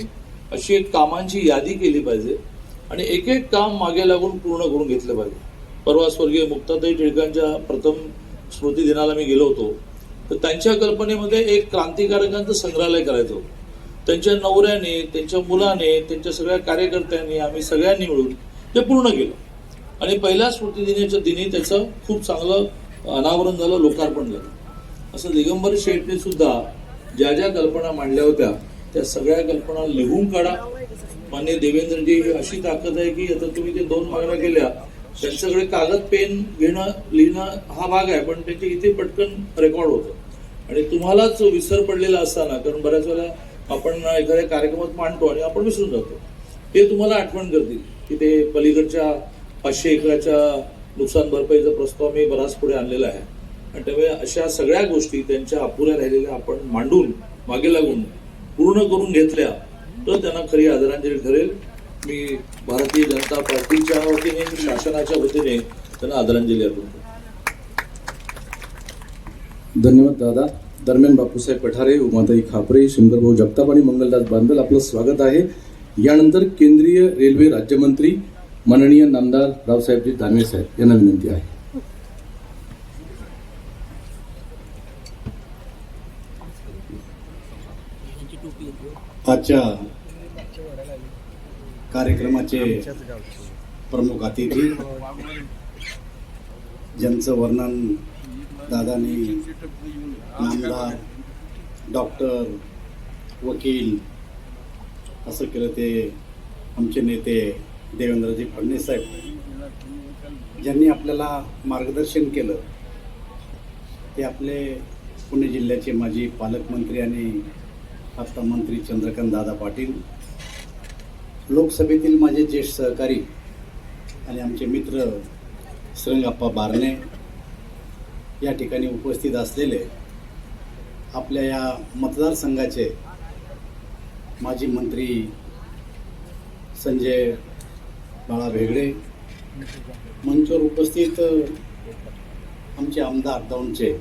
अशी एक कामांची यादी केली पाहिजे आणि एक एक काम मागे लागून पूर्ण करून घेतलं पाहिजे. परवा स्वर्गीय मुक्ताताई टिळकांच्या प्रथम स्मृती दिनाला मी गेलो होतो, तर त्यांच्या कल्पनेमध्ये एक क्रांतिकारकांचं संग्रहालय करायचं होतं. त्यांच्या नवऱ्याने, त्यांच्या मुलाने, त्यांच्या सगळ्या कार्यकर्त्यांनी, आम्ही सगळ्यांनी मिळून ते पूर्ण केलं आणि पहिल्या स्मृतिदिनाच्या दिनी त्याचं खूप चांगलं अनावरण झालं, लोकार्पण झालं. असं दिगंबर शेठने सुद्धा ज्या ज्या कल्पना मांडल्या होत्या त्या सगळ्या कल्पना लिहून काढा. माननीय देवेंद्रजी, अशी ताकद आहे की आता तुम्ही ते 2 मागण्या केल्या, त्यांच्याकडे कागद पेन घेणं लिहिणं हा भाग आहे, पण त्याच्या इथे पटकन रेकॉर्ड होतं आणि तुम्हालाच विसर पडलेला असताना, कारण बऱ्याच वेळेला आपण एखाद्या कार्यक्रमात मांडतो आणि आपण विसरून जातो, ते तुम्हाला आठवण करतील की ते पलीकडच्या 500 एकराच्या नुकसान भरपाईचा प्रस्ताव मी बराच पुढे आणलेला आहे आणि त्यामुळे अशा सगळ्या गोष्टी त्यांच्या अपुऱ्या राहिलेल्या आपण मांडून मागे लागून पूर्ण करून घेतल्या तर त्यांना खरी आदरांजली ठरेल. मी भारतीय जनता पार्टीच्या वतीने, शासनाच्या वतीने त्यांना आदरांजली अर्पण करतो. धन्यवाद दादा. दरम्यान बापूसाहेब पठारे, उमाताई खापरे, शंकरभाऊ जगताप आणि मंगलदास बांदल आपलं स्वागत आहे. यानंतर केंद्रीय रेल्वे राज्यमंत्री माननीय नामदार रावसाहेबजी दानवे साहेब यांना विनंती आहे. आजच्या कार्यक्रमाचे प्रमुख अतिथी, ज्यांचं वर्णन दादांनी नामदार, डॉक्टर, वकील असं केलं, ते आमचे नेते देवेंद्रजी फडणवीस साहेब, ज्यांनी आपल्याला मार्गदर्शन केलं, ते आपले पुणे जिल्ह्याचे माजी पालकमंत्री आणि आता मंत्री चंद्रकांत दादा पाटील, लोकसभेतील माझे ज्येष्ठ सहकारी आणि आमचे मित्र श्रंगाप्पा बारणे, या ठिकाणी उपस्थित असलेले आपल्या या मतदारसंघाचे माजी मंत्री संजय बाळा भेगडे, मंचावर उपस्थित आमचे आमदार दौंडचे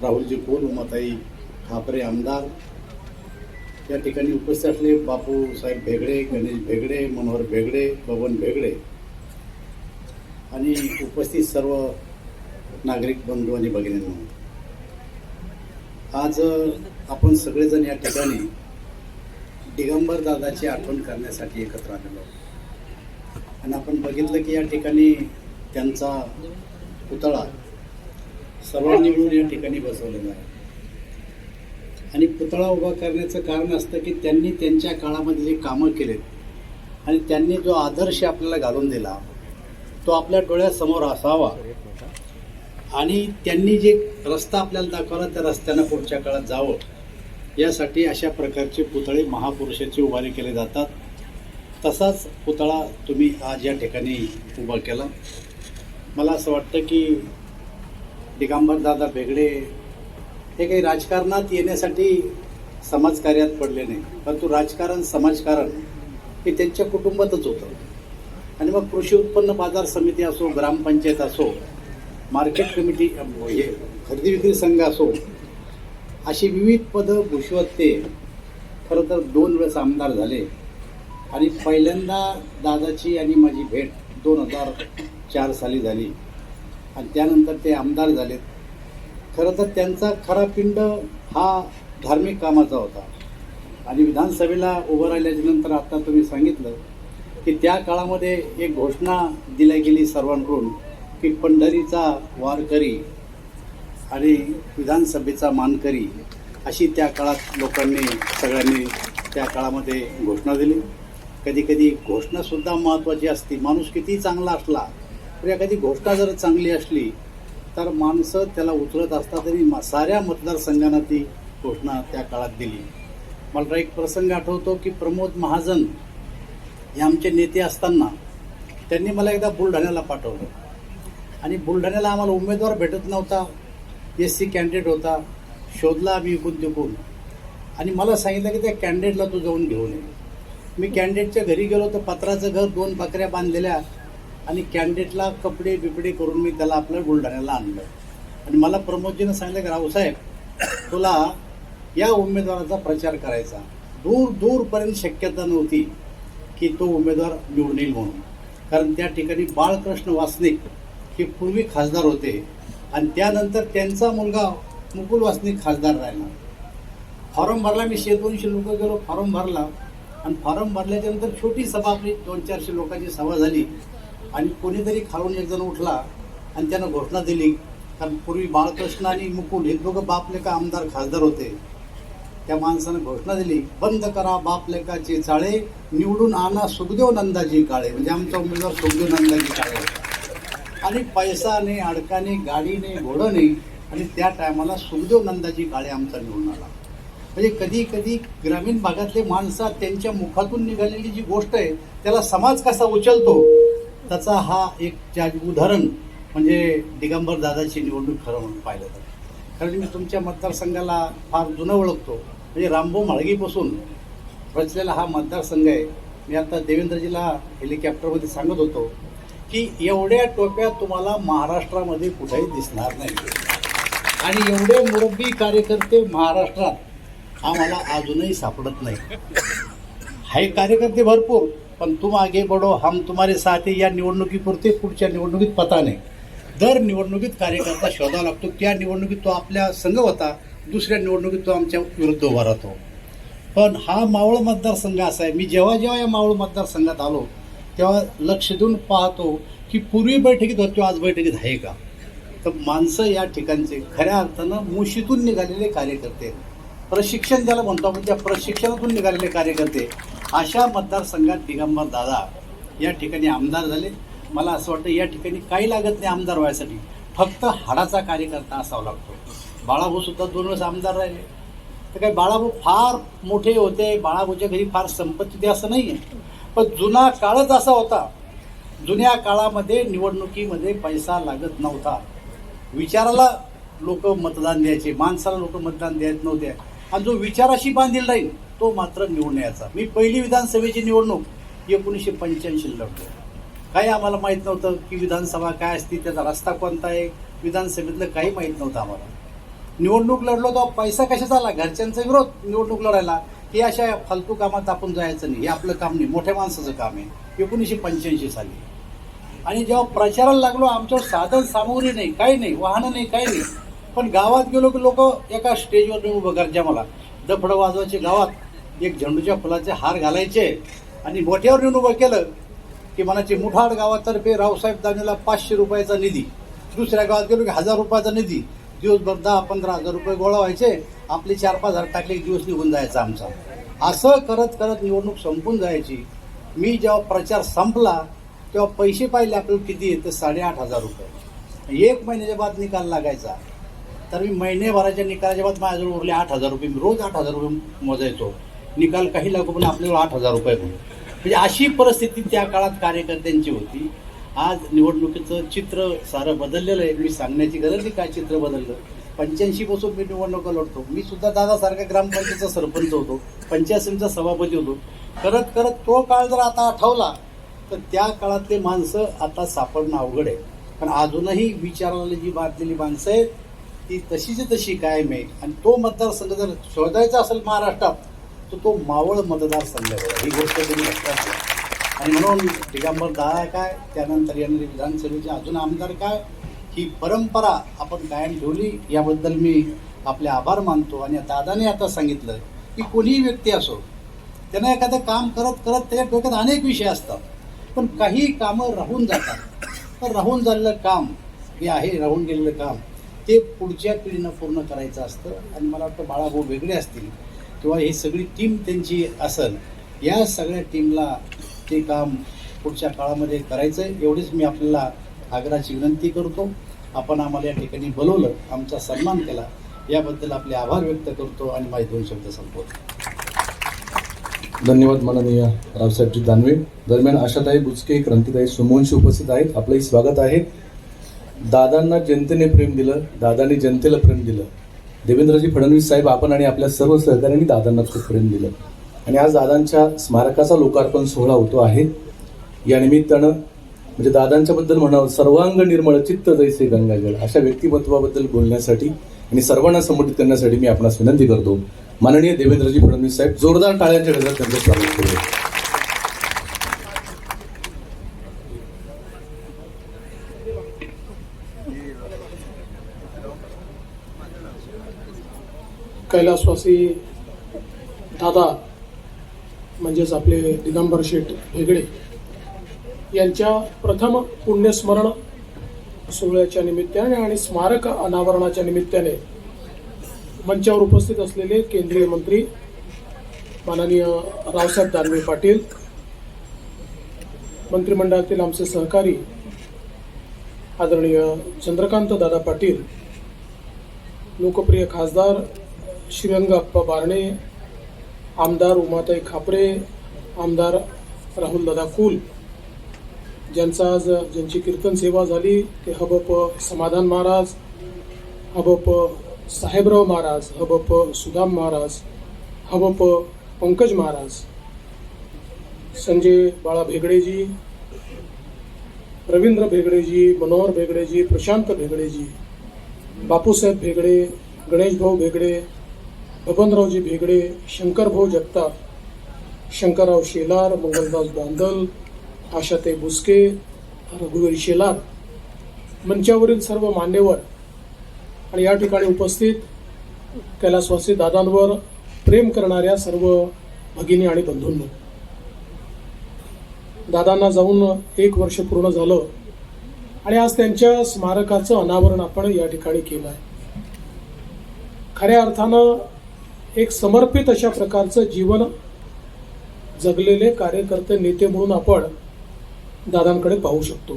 राहुलजी कोल, उमाताई खापरे आमदार, या ठिकाणी उपस्थित असले बापू साहेब भेगडे, गणेश भेगडे, मनोहर भेगडे, बबन भेगडे आणि उपस्थित सर्व नागरिक बंधू आणि भगिनींनो, आज आपण सगळेजण या ठिकाणी दिगंबर दादाची आठवण करण्यासाठी एकत्र आलेलो आहोत. आणि आपण बघितलं की या ठिकाणी त्यांचा पुतळा सर्वांनी मिळून या ठिकाणी बसवलेला आहे. आणि पुतळा उभा करण्याचं कारण असतं की त्यांनी त्यांच्या काळामध्ये जे कामं केलेत आणि त्यांनी जो आदर्श आपल्याला घालून दिला तो आपल्या डोळ्यासमोर असावा आणि त्यांनी जे रस्ता आपल्याला दाखवला त्या रस्त्यानं पुढच्या काळात जावं यासाठी अशा प्रकारचे पुतळे महापुरुषाचे उभारी केले जातात. तसाच पुतळा तुम्ही आज या ठिकाणी उभा केला. मला असं वाटतं की दिगंबरदादा भेगडे हे काही राजकारणात येण्यासाठी समाजकार्यात पडले नाही, परंतु राजकारण समाजकारण हे त्यांच्या कुटुंबातच होतं. आणि मग कृषी उत्पन्न बाजार समिती असो, ग्रामपंचायत असो, मार्केट कमिटी, हे खरेदी विक्री संघ असो, अशी विविध पदं भूषवत ते खरं तर 2 वेळेस आमदार झाले. आणि पहिल्यांदा दादाची आणि माझी भेट 2004 साली झाली आणि त्यानंतर ते आमदार झालेत. खरं तर त्यांचा खरा पिंड हा धार्मिक कामाचा होता. आणि विधानसभेला उभं राहिल्याच्यानंतर आता तुम्ही सांगितलं की त्या काळामध्ये एक घोषणा दिल्या गेली सर्वांकडून की पंढरीचा वारकरी आणि विधानसभेचा मानकरी, अशी त्या काळात लोकांनी सगळ्यांनी त्या काळामध्ये घोषणा दिली. कधी कधी घोषणासुद्धा महत्त्वाची असते. माणूस कितीही चांगला असला तर एखादी घोषणा जर चांगली असली तर माणसं त्याला उचलत असतात. तरी साऱ्या मतदारसंघांना ती घोषणा त्या काळात दिली. मला एक प्रसंग आठवतो की प्रमोद महाजन हे आमचे नेते असताना त्यांनी मला एकदा बुलढाण्याला पाठवलं आणि बुलढाण्याला आम्हाला उमेदवार भेटत नव्हता. SC कॅन्डिडेट होता. शोधला आम्ही इकून तिकून आणि मला सांगितलं की त्या कॅन्डिडेटला तू जाऊन घेऊन ये. मी कॅन्डिडेटच्या घरी गेलो तर पत्राचं घर, 2 बकऱ्या बांधलेल्या आणि कॅन्डिडेटला कपडे बिपडे करून मी त्याला आपल्या बुलढाण्याला आणलं. आणि मला प्रमोदजीनं सांगितलं की रावसाहेब, तुला या उमेदवाराचा प्रचार करायचा. दूर दूरपर्यंत शक्यता नव्हती की तो उमेदवार निवडून येईल म्हणून, कारण त्या ठिकाणी बाळकृष्ण वासनिक हे पूर्वी खासदार होते आणि त्यानंतर त्यांचा मुलगा मुकुल वासनिक खासदार राहिला. फॉर्म भरला. मी 100-200 लोक गेलो, फॉर्म भरला आणि फॉर्म भरल्याच्यानंतर छोटी सभा, आपली 200-400 लोकांची सभा झाली आणि कोणीतरी खालून एक जण उठला आणि त्यानं घोषणा दिली. कारण पूर्वी बाळकृष्ण आणि मुकुल हे दोघं बापलेका आमदार खासदार होते. त्या माणसानं घोषणा दिली, बंद करा बापलेकाचे चाळे, निवडून आणा सुखदेव नंदाजी काळे. म्हणजे आमचा उमेदवार सुखदेव नंदाजी काळे होता. आणि पैसा नाही, अडकाने, गाडी नाही, घोडं नाही आणि त्या टायमाला सुखदेव नंदाजी काळे आमचा निवडून आला. म्हणजे कधी कधी ग्रामीण भागातले माणसं त्यांच्या मुखातून निघालेली जी गोष्ट आहे त्याला समाज कसा उचलतो त्याचा हा एक उदाहरण म्हणजे दिगंबर दादाची निवडणूक खरं म्हणून पाहिलं तर. कारण मी तुमच्या मतदारसंघाला फार जुनं ओळखतो. म्हणजे रामभाऊ म्हाळगीपासून रचलेला हा मतदारसंघ आहे. मी आता देवेंद्रजीला हेलिकॉप्टरमध्ये सांगत होतो की एवढ्या टोप्या तुम्हाला महाराष्ट्रामध्ये कुठेही दिसणार नाही आणि एवढे मुरब्बी कार्यकर्ते महाराष्ट्रात आम्हाला अजूनही सापडत नाही. हे कार्यकर्ते भरपूर, पण तुम आगे बढो हम तुम्हारे साथ है या निवडणुकीपुरते पुढच्या निवडणुकीत पता नाही. दर निवडणुकीत कार्यकर्ता शोधावा लागतो. त्या निवडणुकीत तो आपल्या संघ होता, दुसऱ्या निवडणुकीत तो आमच्या विरुद्ध उभा राहतो. पण हा मावळ मतदारसंघ असा आहे, मी जेव्हा जेव्हा या मावळ मतदारसंघात आलो तेव्हा लक्ष देऊन पाहतो की पूर्वी बैठकीत होतो आज बैठकीत आहे का. तर माणसं या ठिकाणचे खऱ्या अर्थानं मुशीतून निघालेले कार्यकर्ते, प्रशिक्षण ज्याला म्हणतो आपण त्या प्रशिक्षणातून निघालेले कार्यकर्ते, अशा मतदारसंघात दिगंबर दादा या ठिकाणी आमदार झाले. मला असं वाटतं या ठिकाणी काही लागत नाही आमदार व्हायसाठी, फक्त हाडाचा कार्यकर्ता असावा लागतो. बाळाभाऊ सुद्धा 2 वेळेस आमदार राहिले. तर काही बाळाभाऊ फार मोठे होते, बाळाभाऊच्या घरी फार संपत्ती होती असं नाही आहे, पण जुना काळच असा होता. जुन्या काळामध्ये निवडणुकीमध्ये पैसा लागत नव्हता. विचाराला लोक मतदान द्यायचे, माणसाला लोक मतदान द्यायत नव्हते, आणि जो विचाराशी बांधील राहील तो मात्र निवडून यायचा. मी पहिली विधानसभेची निवडणूक 1985 लढलो. काही आम्हाला माहीत नव्हतं की विधानसभा काय असते, त्याचा रस्ता कोणता आहे, विधानसभेतलं काही माहीत नव्हतं आम्हाला. निवडणूक लढलो तर पैसा कशाचा आला, घरच्यांचा विरोध निवडणूक लढायला, की अशा फालतू कामात आपण जायचं नाही, हे आपलं काम नाही, मोठ्या माणसाचं काम आहे. 1985 साली. आणि जेव्हा प्रचाराला लागलो, आमच्यावर साधन सामुग्री नाही, काही नाही, वाहनं नाही, काही नाही, पण गावात गेलो की लोक एका स्टेजवर उभं करायचे, आम्हाला दफडं वाजवायचे, गावात एक झेंडूच्या फुलाचे हार घालायचे, आणि मोठ्यावर येऊन उभं केलं की म्हणायचे मुठाड गावातर्फे रावसाहेब दानवेला 500 रुपयाचा निधी. दुसऱ्या गावात गेलो की 1000 रुपयाचा निधी. दिवसभर 10-15 हजार रुपये गोळा व्हायचे, आपले 4-5 हजार टाकले की दिवस निघून जायचा आमचा. असं करत करत निवडणूक संपून जायची. मी जेव्हा प्रचार संपला तेव्हा पैसे पाहिले आपल्याला किती येतं, 8,500 रुपये. 1 महिन्याच्या बाद निकाल लागायचा, तर मी महिन्याभराच्या निकालाच्या बाद माझ्याजवळ उरले 8,000 रुपये. मी रोज 8,000 रुपये मोजायचो. निकाल काही लागू पण आपल्याला 8,000 रुपये म्हणून. म्हणजे अशी परिस्थिती त्या काळात कार्यकर्त्यांची होती. आज निवडणुकीचं चित्र सारं बदललेलं आहे. मी सांगण्याची गरज नाही काय चित्र बदललं. 85 पासून मी निवडणुका लढतो. मी सुद्धा दादासारखा ग्रामपंचायतीचा सरपंच होतो, पंचायत समितीचा सभापती होतो. करत करत तो काळ जर आता आठवला तर त्या काळातले माणसं आता सापडणं अवघड आहे. पण अजूनही विचाराला जी बांधलेली माणसं आहेत ती तशीच तशी कायम आहे. आणि तो मतदारसंघ जर शोधायचा असेल महाराष्ट्रात तर तो मावळ मतदारसंघ आहे. ही गोष्ट तुम्ही लक्षात घ्या. आणि म्हणून दिगंबर दादा काय, त्यानंतर येणारे विधानसभेचे अजून आमदार काय, ही परंपरा आपण कायम ठेवली, याबद्दल मी आपले आभार मानतो. आणि दादाने आता सांगितलं की कोणीही व्यक्ती असो, त्यानं एखादं काम करत करत त्याच्या डोक्यात अनेक विषय असतात, पण काही कामं राहून जातात. तर राहून झालेलं काम हे आहे, राहून गेलेलं काम ते पुढच्या पिढीनं पूर्ण करायचं असतं. आणि मला वाटतं बाळाभाऊ वेगळे असतील किंवा ही सगळी टीम त्यांची असेल, या सगळ्या टीमला ते काम पुढच्या काळामध्ये करायचं आहे, एवढीच मी आपल्याला आग्रहाची विनंती करतो. आपण आम्हाला या ठिकाणी बोलवलं, आमचा सन्मान केला, याबद्दल आपले आभार व्यक्त करतो आणि माझे 2 शब्द संपवतो. धन्यवाद माननीय रावसाहेबजी दानवे. दरम्यान आशाताई बुचके, क्रांतिताई सोमवंशी उपस्थित आहेत. आपलंही स्वागत आहे. दादांना जनतेने प्रेम दिलं, दादांनी जनतेला प्रेम दिलं. देवेंद्रजी फडणवीस साहेब, आपण आणि आपल्या सर्व सहकाऱ्यांनी दादांना खूप प्रेम दिलं. आणि आज दादांच्या स्मारकाचा लोकार्पण सोहळा होतो आहे. या निमित्तानं म्हणजे दादांच्या बद्दल म्हणावं, सर्वांग निर्मळ चित्त जैसे गंगाजळ, अशा व्यक्तिमत्वाबद्दल बोलण्यासाठी आणि सर्वांना संबोधित करण्यासाठी मी आपणास विनंती करतो. माननीय देवेंद्रजी फडणवीस साहेब, जोरदार टाळ्यांच्या गजरात त्यांचं स्वागत करूया. कैलासवासी दादा म्हणजेच आपले दिगंबर शेठ भेगडे यांच्या प्रथम पुण्यस्मरण सोहळ्याच्या निमित्ताने आणि स्मारक अनावरणाच्या निमित्ताने मंचावर उपस्थित असलेले केंद्रीय मंत्री माननीय रावसाहेब दानवे पाटील, मंत्रिमंडळातील आमचे सहकारी आदरणीय चंद्रकांत दादा पाटील, लोकप्रिय खासदार श्रीरंग अप्पा बारणे, आमदार उमाताई खापरे, आमदार राहुल दादा कुल, ज्यांची कीर्तन सेवा झाली ते हबप समाधान महाराज, हबप साहेबराव महाराज, हबप सुदाम महाराज, हबप पंकज महाराज, संजय बाळा भेगडेजी, रवींद्र भेगडेजी, मनोहर भेगडेजी, प्रशांत भेगडेजी, बापूसाहेब भेगडे, गणेश भाऊ भेगडे, बबनरावजी भेगडे, शंकरभाऊ जगताप, शंकरराव शेलार, मंगलदास बांदल, आशाताई बुचके, रघुवीर शेलार, मंचावरील सर्व मान्यवर आणि या ठिकाणी उपस्थित कैलासवासी दादांवर प्रेम करणाऱ्या सर्व भगिनी आणि बंधूंनो, दादांना जाऊन 1 वर्ष पूर्ण झालं आणि आज त्यांच्या स्मारकाचं अनावरण आपण या ठिकाणी केलं आहे. खऱ्या अर्थानं एक समर्पित अशा प्रकारचं जीवन जगलेले कार्यकर्ते, नेते म्हणून आपण दादांकडे पाहू शकतो.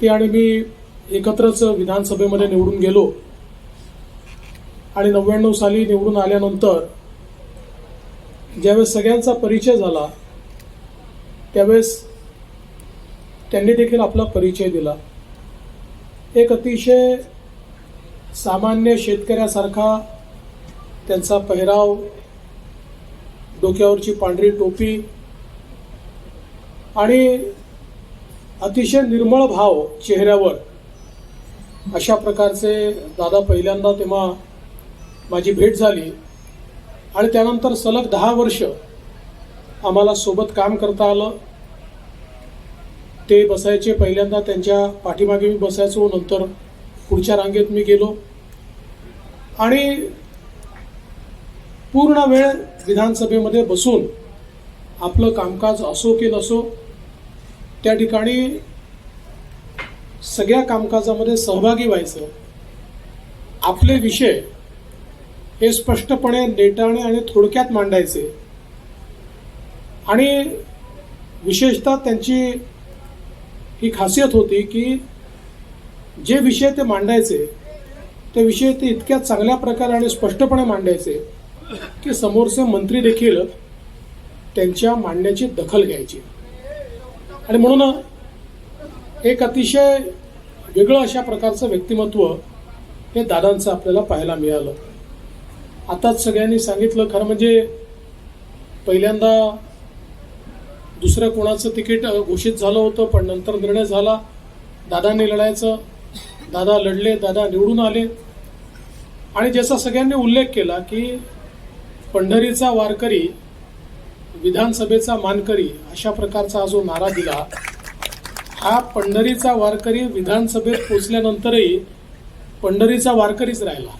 ते आणि मी एकत्रच विधानसभेमध्ये निवडून गेलो आणि 99 साली निवडून आल्यानंतर ज्यावेळेस सगळ्यांचा परिचय झाला त्यावेळेस त्यांनी देखील आपला परिचय दिला. एक अतिशय सामान्य शेतकऱ्यासारखा त्यांचा पेहराव, डोक्यावरची पांढरी टोपी आणि अतिशय निर्मळ भाव चेहऱ्यावर, अशा प्रकारचे दादा पहिल्यांदा तेव्हा माझी भेट झाली आणि त्यानंतर सलग 10 वर्ष आम्हाला सोबत काम करता आलं. ते बसायचे, पहिल्यांदा त्यांच्या पाठीमागे मी बसायचो, नंतर पुढच्या रांगेत मी गेलो आणि पूर्ण वेळ विधानसभेमध्ये बसून आपलं कामकाज असो की नसो त्या ठिकाणी सगळ्या कामकाजामध्ये सहभागी व्हायचं. आपले विषय हे स्पष्टपणे, नेटाने आणि थोडक्यात मांडायचे आणि विशेषतः त्यांची ही खासियत होती की जे विषय ते मांडायचे ते विषय ते इतक्या चांगल्या प्रकारे आणि स्पष्टपणे मांडायचे की समोरचे मंत्री देखील त्यांच्या मांडण्याची दखल घ्यायची. आणि म्हणून एक अतिशय वेगळं अशा प्रकारचं व्यक्तिमत्व हे दादांचं आपल्याला पाहायला मिळालं. आताच सगळ्यांनी सांगितलं, खरं म्हणजे पहिल्यांदा दुसऱ्या कोणाचं तिकीट घोषित झालं होतं, पण नंतर निर्णय झाला दादांनी लढायचं. दादा लढले, दादा निवडून आले आणि ज्याचा सगळ्यांनी उल्लेख केला की पंढरीचा वारकरी विधानसभेचा मानकरी, अशा प्रकारचा हा जो नारा दिला, हा पंढरीचा वारकरी विधानसभेत पोचल्यानंतरही पंढरीचा वारकरीच राहिला,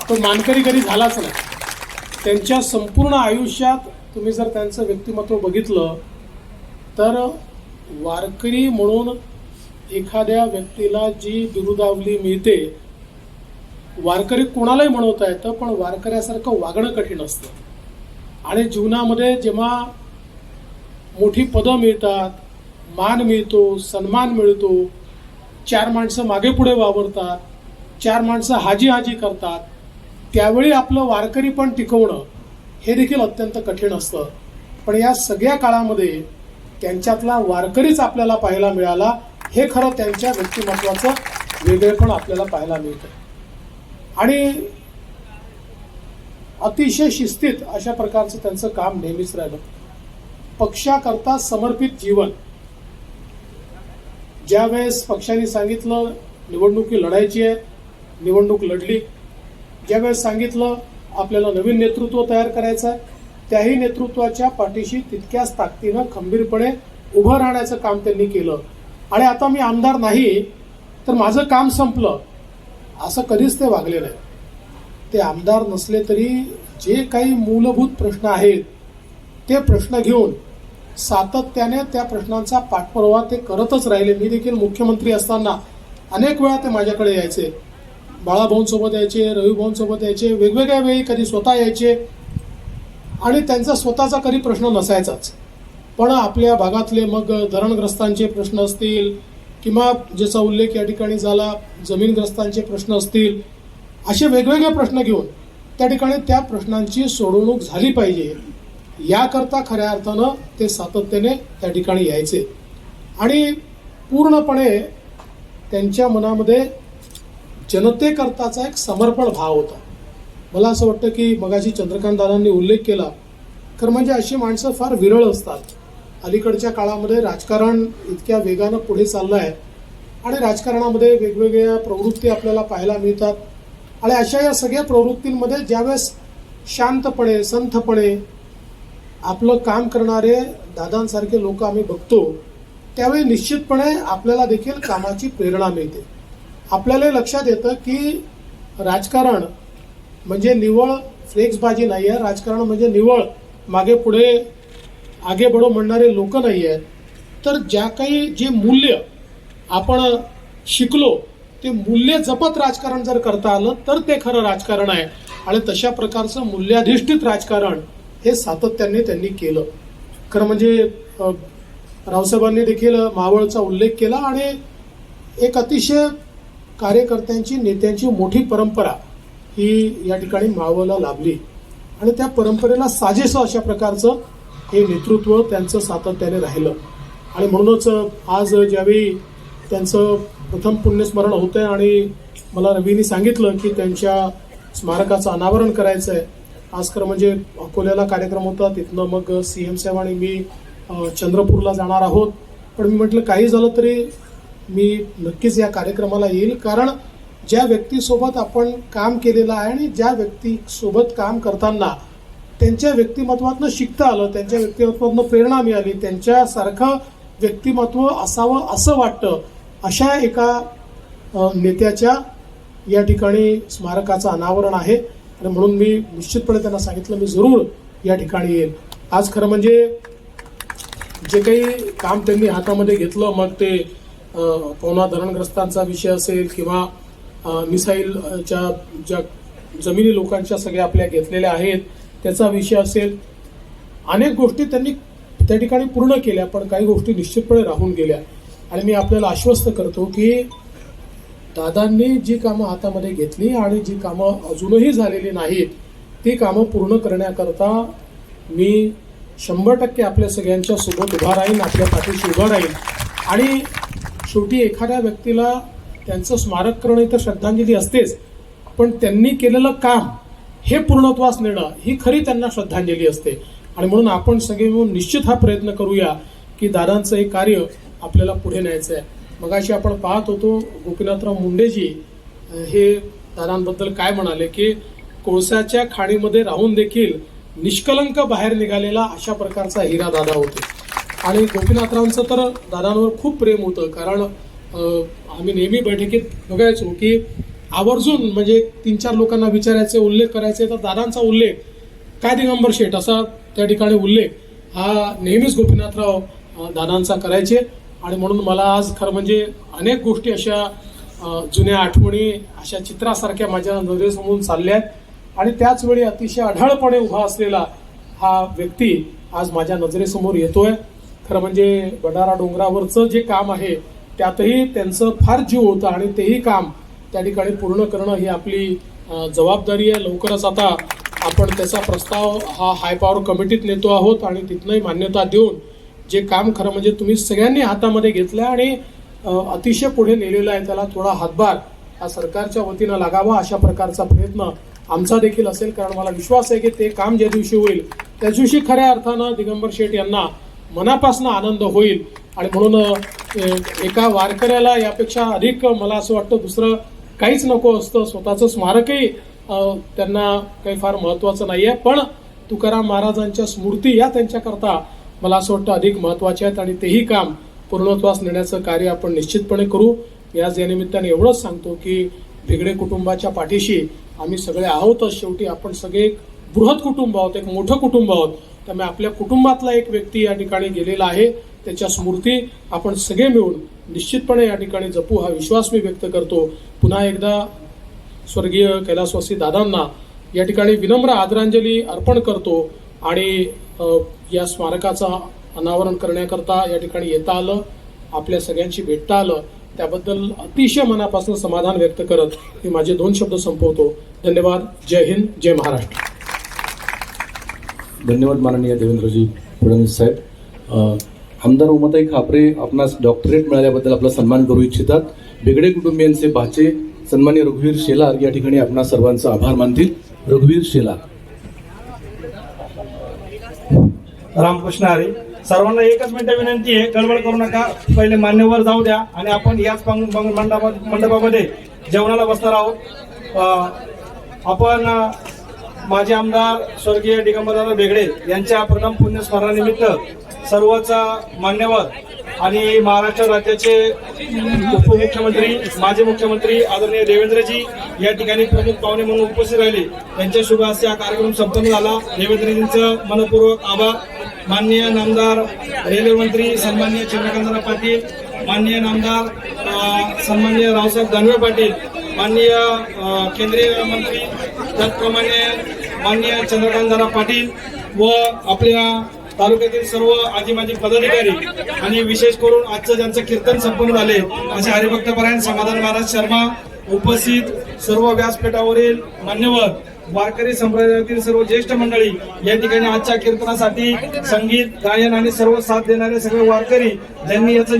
तो मानकरी कधी झालाच नाही. त्यांच्या संपूर्ण आयुष्यात तुम्ही जर त्यांचं व्यक्तिमत्व बघितलं तर वारकरी म्हणून एखाद्या व्यक्तीला जी बिरुदावली मिळते, वारकरी कोणालाही म्हणवता येतं, पण वारकऱ्यासारखं वागणं कठीण असतं. आणि जीवनामध्ये जेव्हा मोठी पदं मिळतात, मान मिळतो, सन्मान मिळतो, 4 माणसं मागे पुढे वावरतात, 4 माणसं हाजी हाजी करतात, त्यावेळी आपलं वारकरी पण टिकवणं हे देखील अत्यंत कठीण असतं. पण या सगळ्या काळामध्ये त्यांच्यातला वारकरीच आपल्याला पाहायला मिळाला. हे खरं त्यांच्या व्यक्तिमत्वाचं वेगळेपण आपल्याला पाहायला मिळतं. आणि अतिशय शिस्तीत अशा प्रकारचं त्यांचं काम नेहमीच राहिलं. पक्षाकरता समर्पित जीवन. ज्यावेळेस पक्षाने सांगितलं निवडणुकी लढायची आहे, निवडणूक लढली. ज्यावेळेस सांगितलं आपल्याला नवीन नेतृत्व तयार करायचं आहे, त्याही नेतृत्वाच्या पाठीशी तितक्याच ताकदीनं खंबीरपणे उभं राहण्याचं काम त्यांनी केलं. आणि आता मी आमदार नाही तर माझं काम संपलं असं कधीच ते वागले नाही. ते आमदार नसले तरी जे काही मूलभूत प्रश्न आहेत ते प्रश्न घेऊन सातत्याने त्या प्रश्नांचा पाठपुरावा ते करतच राहिले. मी देखील मुख्यमंत्री असताना अनेक वेळा ते माझ्याकडे यायचे, बाळाभाऊंसोबत यायचे, रविभाऊंसोबत यायचे, वेगवेगळ्या वेळी कधी स्वतः यायचे आणि त्यांचा स्वतःचा कधी प्रश्न नसायचाच. पण आपल्या भागातले मग धरणग्रस्तांचे प्रश्न असतील किंवा ज्याचा उल्लेख या ठिकाणी झाला जमीनग्रस्तांचे प्रश्न असतील, असे वेगवेगळे प्रश्न घेऊन त्या ठिकाणी त्या प्रश्नांची सोडवणूक झाली पाहिजे याकरता खऱ्या अर्थानं ते सातत्याने त्या ठिकाणी यायचे. आणि पूर्णपणे त्यांच्या मनामध्ये जनतेकरताचा एक समर्पण भाव होता. मला असं वाटतं की मगाशी चंद्रकांत दादांनी उल्लेख केला, खरं म्हणजे अशी माणसं फार विरळ असतात. अलीकडच्या काळामध्ये राजकारण इतक्या वेगानं पुढे चाललं आहे आणि राजकारणामध्ये वेगवेगळ्या प्रवृत्ती आपल्याला पाहायला मिळतात. आणि अशा या सगळ्या प्रवृत्तींमध्ये ज्यावेळेस शांतपणे, संथपणे आपलं काम करणारे दादांसारखे लोक आम्ही बघतो, त्यावेळी निश्चितपणे आपल्याला देखील कामाची प्रेरणा मिळते. आपल्याला लक्षात येतं की राजकारण म्हणजे निव्वळ फ्लेक्सबाजी नाही आहे, राजकारण म्हणजे निव्वळ मागे पुढे आगे बढो म्हणणारे लोक नाही आहेत. तर ज्या काही जे मूल्य आपण शिकलो ते मूल्य जपत राजकारण जर करता आलं तर ते खरं राजकारण आहे. आणि तशा प्रकारचं मूल्याधिष्ठित राजकारण हे सातत्याने त्यांनी केलं. खरं म्हणजे रावसाहेबांनी देखील मावळचा उल्लेख केला आणि एक अतिशय कार्यकर्त्यांची, नेत्यांची मोठी परंपरा ही या ठिकाणी मावळला लाभली आणि त्या परंपरेला साजेसं अशा प्रकारचं हे नेतृत्व त्यांचं सातत्याने राहिलं. आणि म्हणूनच आज ज्यावेळी त्यांचं प्रथम पुण्यस्मरण होतं आहे आणि मला रवीने सांगितलं की त्यांच्या स्मारकाचं अनावरण करायचं आहे. आज खरं म्हणजे अकोल्याला कार्यक्रम होता, तिथनं मग CM साहेब आणि मी चंद्रपूरला जाणार आहोत. पण मी म्हटलं काही झालं तरी मी नक्कीच या कार्यक्रमाला येईल, कारण ज्या व्यक्तीसोबत आपण काम केलेलं आहे आणि ज्या व्यक्तीसोबत काम करताना त्यांच्या व्यक्तिमत्वातनं शिकता आलं, त्यांच्या व्यक्तिमत्वातनं प्रेरणा मिळाली, त्यांच्यासारखं व्यक्तिमत्व असावं असं वाटतं, अशा एका नेत्याच्या या ठिकाणी स्मारकाचं अनावरण आहे. आणि म्हणून मी निश्चितपणे त्यांना सांगितलं मी जरूर या ठिकाणी येईल. आज खरं म्हणजे जे काही काम त्यांनी हातामध्ये घेतलं, मग ते पवना धरणग्रस्तांचा विषय असेल किंवा मिसाईलच्या ज्या जमिनी लोकांच्या सगळ्या आपल्या घेतलेल्या आहेत त्याचा विषय असेल, अनेक गोष्टी त्यांनी त्या ठिकाणी पूर्ण केल्या, पण काही गोष्टी निश्चितपणे राहून गेल्या. आणि मी आपल्याला आश्वस्त करतो की दादांनी जी कामं हातामध्ये घेतली आणि जी कामं अजूनही झालेली नाहीत ती कामं पूर्ण करण्याकरता मी 100% आपल्या सगळ्यांच्या सोबत उभा राहीन, आपल्या पाठीशी उभा राहीन. आणि शेवटी एखाद्या व्यक्तीला त्यांचं स्मारक करणं तर श्रद्धांजली असतेच, पण त्यांनी केलेलं काम हे पूर्णत्वास नेणं ही खरी त्यांना श्रद्धांजली असते. आणि म्हणून आपण सगळे मिळून निश्चित हा प्रयत्न करूया की दादांचं हे कार्य आपल्याला पुढे न्यायचं आहे. मगाशी आपण पाहत होतो गोपीनाथराव मुंडेजी हे दादांबद्दल काय म्हणाले की कोळशाच्या खाणीमध्ये राहून देखील निष्कलंक बाहेर निघालेला अशा प्रकारचा हिरा दादा होते. आणि गोपीनाथरावांचं तर दादांवर खूप प्रेम होतं, कारण आम्ही नेहमी बैठकीत बघायचो की आवर्जून म्हणजे 3-4 लोकांना विचारायचे, उल्लेख करायचे, तर दादांचा उल्लेख काय दिगंबर शेठ असा त्या ठिकाणी उल्लेख हा नेहमीच गोपीनाथराव दादांचा करायचे. आणि म्हणून मला आज खरं म्हणजे अनेक गोष्टी अशा जुन्या आठवणी अशा चित्रासारख्या माझ्या नजरेसमोरून चालल्या आहेत. आणि त्याचवेळी अतिशय अढळपणे उभा असलेला हा व्यक्ती आज माझ्या नजरेसमोर येतोय. खरं म्हणजे भंडारा डोंगरावरचं जे काम आहे त्यातही त्यांचं फार जीव होतं आणि तेही काम त्या ठिकाणी पूर्ण करणं ही आपली जबाबदारी आहे. लवकरच आता आपण त्याचा प्रस्ताव हा हाय पॉवर कमिटीत नेतो आहोत आणि तिथनंही मान्यता देऊन जे काम खरं म्हणजे तुम्ही सगळ्यांनी हातामध्ये घेतलं आणि अतिशय पुढे नेलेलं आहे त्याला थोडा हातभार हा सरकारच्या वतीनं लागावा अशा प्रकारचा प्रयत्न आमचा देखील असेल. कारण मला विश्वास आहे की ते काम ज्या दिवशी होईल त्या दिवशी खऱ्या अर्थानं दिगंबर शेठ यांना मनापासून आनंद होईल. आणि म्हणून एका वारकऱ्याला यापेक्षा अधिक मला असं वाटतं दुसरं काहीच नको असतं. स्वतःचं स्मारकही त्यांना काही फार महत्त्वाचं नाही आहे, पण तुकाराम महाराजांच्या स्मृती या त्यांच्याकरता मला असं वाटतं अधिक महत्त्वाचे आहेत आणि तेही काम पूर्णत्वास नेण्याचं कार्य आपण निश्चितपणे करू. याच या निमित्ताने एवढंच सांगतो की भेगडे कुटुंबाच्या पाठीशी आम्ही सगळे आहोतच. शेवटी आपण सगळे एक बृहत कुटुंब आहोत, एक मोठं कुटुंब आहोत. त्यामुळे आपल्या कुटुंबातला एक व्यक्ती या ठिकाणी गेलेला आहे, त्याच्या स्मृती आपण सगळे मिळून निश्चितपणे या ठिकाणी जपू हा विश्वास मी व्यक्त करतो. पुन्हा एकदा स्वर्गीय कैलासवासी दादांना या ठिकाणी विनम्र आदरांजली अर्पण करतो आणि या स्मारकाचं अनावरण करण्याकरता या ठिकाणी येता आलं, आपल्या सगळ्यांशी भेटता आलं, त्याबद्दल अतिशय मनापासून समाधान व्यक्त करत मी माझे 2 शब्द संपवतो. धन्यवाद. जय हिंद, जय महाराष्ट्र. धन्यवाद माननीय देवेंद्रजी फडणवीस साहेब. आमदार उमाताई खापरे आपणास डॉक्टरेट मिळाल्याबद्दल आपला सन्मान करू इच्छितात. भेगडे कुटुंबियांचे भाचे सन्मान्य रघुवीर शेलार या ठिकाणी आपणा सर्वांचा आभार मानतील. रघुवीर शेलार. रामकृष्ण हरी. सर्वांना एकच मिनिट विनंती आहे, गडबड करू नका, पहिले मान्यवर जाऊ द्या आणि आपण याच मंडपामध्ये जेवणाला बसणार आहोत. आपण माजी आमदार स्वर्गीय दिगंबरदादा भेगडे यांच्या प्रथम पुण्यस्मरणानिमित्त सर्वच मान्यवर आणि महाराष्ट्र राज्याचे उपमुख्यमंत्री माजी मुख्यमंत्री आदरणीय देवेंद्रजी या ठिकाणी प्रमुख पाहुणे म्हणून उपस्थित राहिले. त्यांच्या शुभ हस्ते हा कार्यक्रम संपन्न झाला. देवेंद्रजींचं मनपूर्वक आभार. माननीय नामदार रेल्वे मंत्री सन्माननीय चंद्रकांतदादा पाटील, माननीय नामदार सन्माननीय रावसाहेब दानवे पाटील, माननीय केंद्रीय मंत्री त्याचप्रमाणे माननीय चंद्रकांतदादा पाटील व आपल्या तालुक्यातील सर्व आजी माजी पदाधिकारी आणि विशेष करून आजचं ज्यांचं कीर्तन संपन्न झाले असे हरिभक्तपरायण समाधान महाराज शर्मा उपस्थित सर्व व्यासपीठावरील मान्यवर वारकरी संप्रदायातील सर्व ज्येष्ठ मंडळी या ठिकाणी आजच्या कीर्तनासाठी संगीत गायन आणि सर्व साथ देणारे सगळे वारकरी ज्यांनी याचं